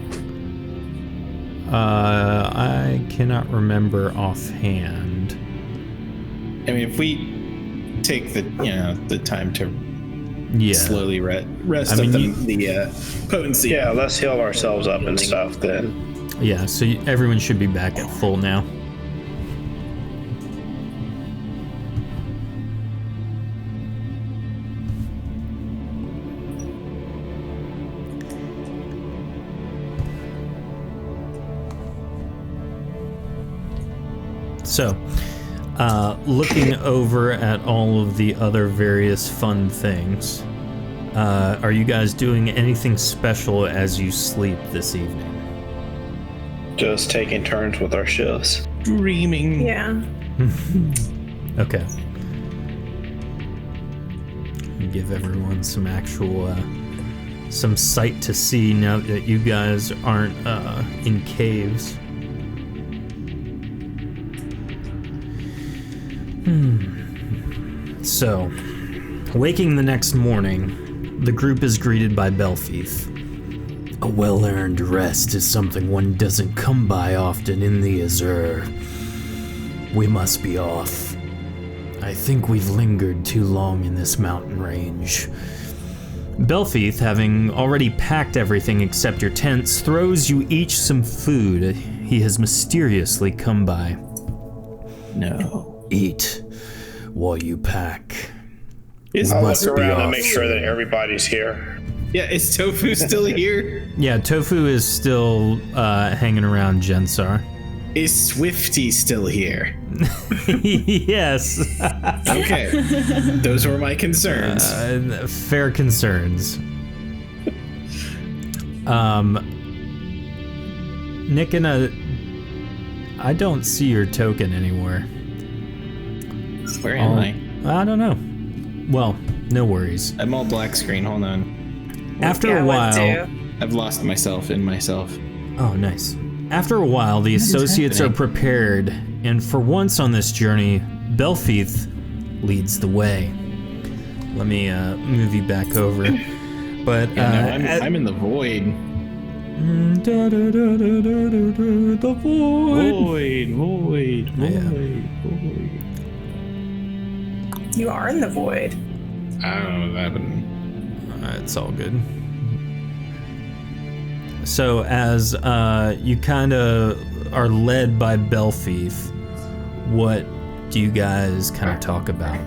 I cannot remember offhand. I mean, if we take the time to slowly rest up the potency. Yeah, let's heal ourselves up and stuff then. Yeah, so everyone should be back at full now. So, looking over at all of the other various fun things, are you guys doing anything special as you sleep this evening? Just taking turns with our shifts. Dreaming. Yeah. Okay. Give everyone some actual, some sight to see now that you guys aren't in caves. So, waking the next morning, the group is greeted by Belfeath. A well-earned rest is something one doesn't come by often in the Azure. We must be off. I think we've lingered too long in this mountain range. Belfeath, having already packed everything except your tents, throws you each some food he has mysteriously come by. No. Eat while you pack. I'll must look be around and off. make sure that everybody's here. Yeah, is Tofu still here? Yeah, Tofu is still hanging around Jensar. Is Swifty still here? Yes. Okay. Those were my concerns. Fair concerns. Nick and I don't see your token anywhere. Where am I? I don't know. Well, no worries. I'm all black screen. Hold on. After Yeah, a what while, do? I've lost myself in myself. oh nice. After a while, the associates are prepared, and for once on this journey, Belfeath leads the way. Let me move you back over. But Yeah, no, I'm in the void. the void. Void. You are in the void. I don't know what happened. It's all good. So as you kind of are led by Belfeath, what do you guys kind of talk about?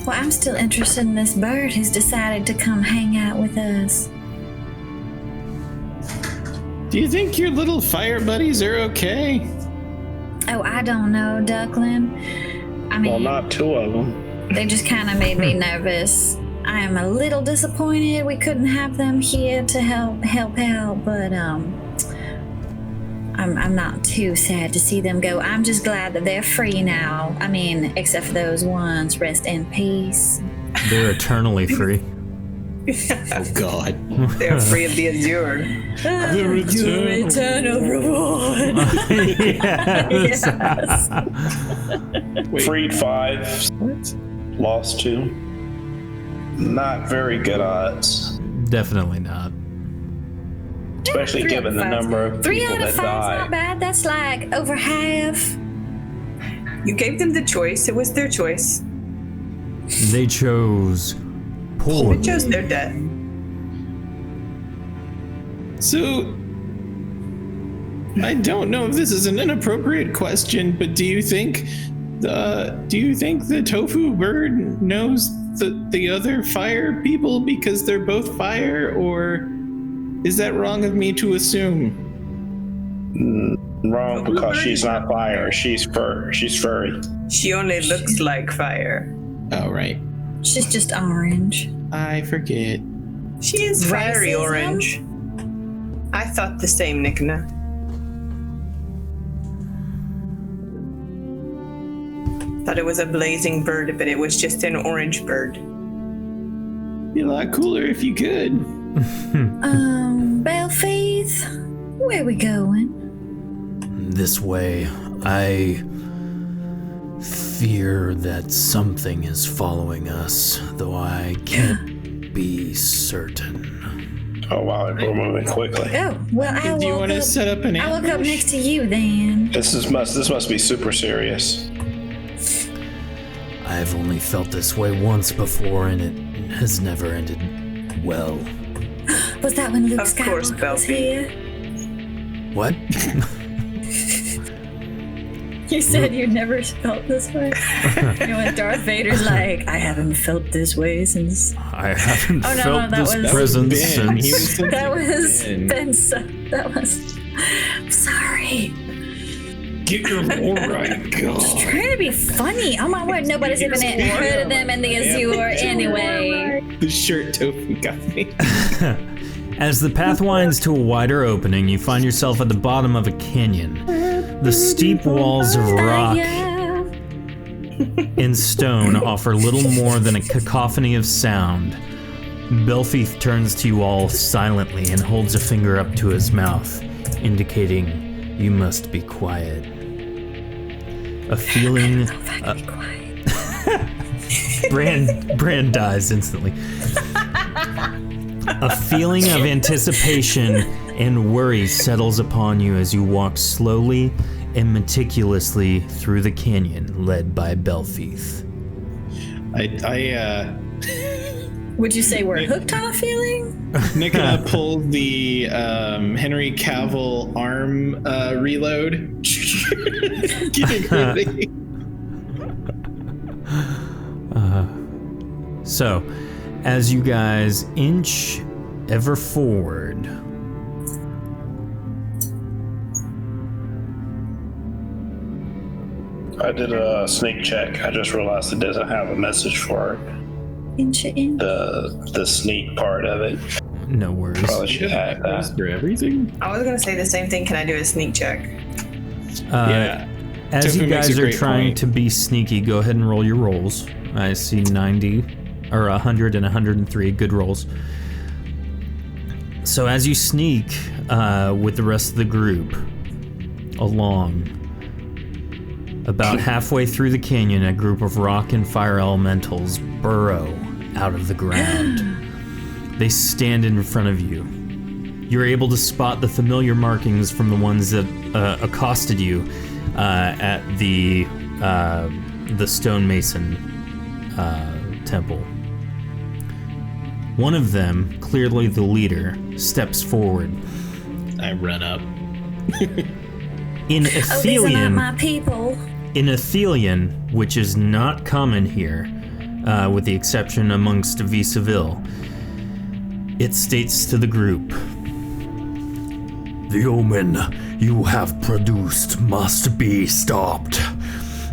Well, I'm still interested in this bird who's decided to come hang out with us. Do you think your little fire buddies are okay? Oh, I don't know, Duckling. I mean, Well, not two of them. they just kind of made me nervous. I am a little disappointed we couldn't have them here to help out, but I'm not too sad to see them go. I'm just glad that they're free now. I mean, except for those ones. Rest in peace. They're eternally free. Oh God. They're free of the Azure. Your eternal reward. Yes. Freed 5. Lost 2. Not very good odds. Definitely not. Especially Three given the out of number of 3 people out of that 5's not died. bad. That's like over half. You gave them the choice. It was their choice. They chose They poorly. chose their death. So, I don't know if this is an inappropriate question, but do you think the tofu bird knows the other fire people because they're both fire, or is that wrong of me to assume? Wrong, because she's not fire. She's fur. She's furry. She only looks like fire. Oh, right. She's just orange. I forget. She is fiery Racism? orange. I thought the same, Nikna. Thought it was a blazing bird, but it was just an orange bird. Be a lot cooler if you could. Belfaith, where we going? This way, I fear that something is following us, though I can't be certain. Oh wow, we're moving quickly. Oh, well, Do you want to set up an I woke up ambush? next to you then. This must be super serious. I've only felt this way once before, and it has never ended well. Was that when Luke Of course, Skywalker was Belfie. here? What? You said you never felt this way. You know, when Darth Vader's like, I haven't felt this way since. I haven't Oh, no, felt no, that this was- presence Ben. He since. was That was Ben. that was. I'm sorry. Get your right, God. Trying to be funny. Oh my word, nobody's even heard of them in the Azure anyway. The shirt Tofu got me. As the path winds to a wider opening, you find yourself at the bottom of a canyon. The steep walls of rock Yeah. and stone offer little more than a cacophony of sound. Belfeath turns to you all silently and holds a finger up to his mouth, indicating you must be quiet. A feeling... Be quiet. Brand dies instantly. A feeling of anticipation and worry settles upon you as you walk slowly and meticulously through the canyon led by Belfeath. Would you say we're hooked on a feeling? Nick pulled the Henry Cavill arm reload. Getting ready. So, as you guys inch ever forward, I did a sneak check. I just realized it doesn't have a message for the sneak part of it. no worries. Probably should have that. For everything? I was gonna say the same thing. Can I do a sneak check? Yeah. As Tofu you makes guys a are great trying point. to be sneaky, go ahead and roll your rolls. I see 90 or 100 and 103 good rolls. So as you sneak with the rest of the group along, about halfway through the canyon, a group of rock and fire elementals burrow out of the ground. They stand in front of you. You're able to spot the familiar markings from the ones that accosted you at the stonemason temple. One of them, clearly the leader, steps forward. I run up. In Oh, these are not my people. In Athelian, which is not common here, with the exception amongst Visaville, it states to the group, "The omen you have produced must be stopped.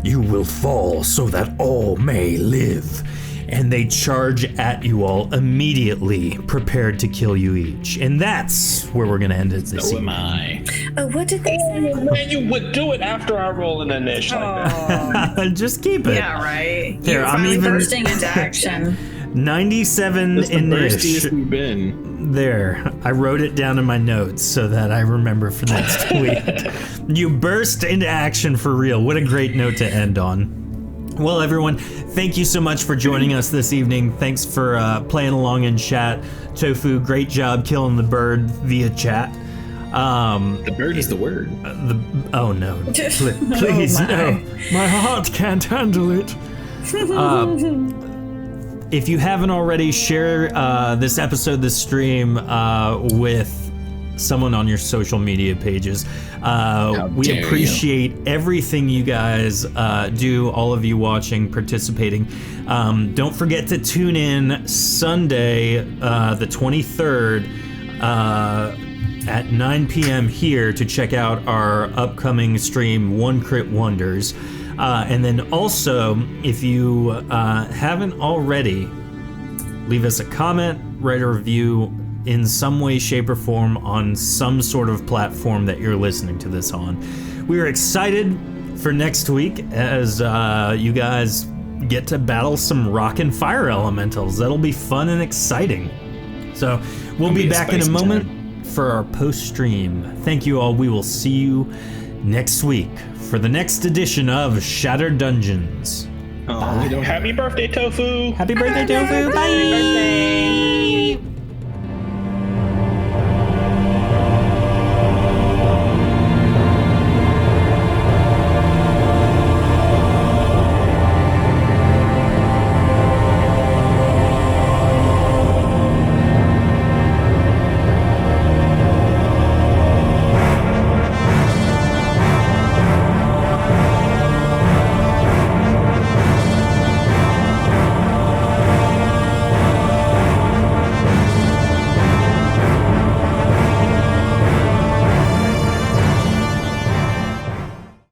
You will fall so that all may live." And they charge at you all immediately, prepared to kill you each. And that's where we're going to end it this So am evening. I. Oh, what did they say? Man, you would do it after I roll an initiative like that. Just keep it. Yeah, right. Here, You're I'm finally even- bursting Bursting into action. 97 That's the in burstiest we've been. There, I wrote it down in my notes so that I remember for next week. You burst into action for real. What a great note to end on. Well, everyone, thank you so much for joining us this evening. Thanks for playing along in chat. Tofu, great job killing the bird via chat. The bird is the word. Oh no, please, Oh, no. My heart can't handle it. If you haven't already, share this episode, this stream with someone on your social media pages. We dare appreciate everything you guys do, all of you watching, participating. Don't forget to tune in Sunday, the 23rd, at 9 p.m. here to check out our upcoming stream, One Crit Wonders. And then also, if you haven't already, leave us a comment, write a review in some way, shape, or form on some sort of platform that you're listening to this on. We're excited for next week as you guys get to battle some rock and fire elementals. That'll be fun and exciting. So we'll be back in a moment for our post-stream. Thank you all. We will see you next week for the next edition of Shattered Dungeons. Oh, we don't Happy birthday, Tofu! Happy birthday, Tofu! Bye! Happy birthday.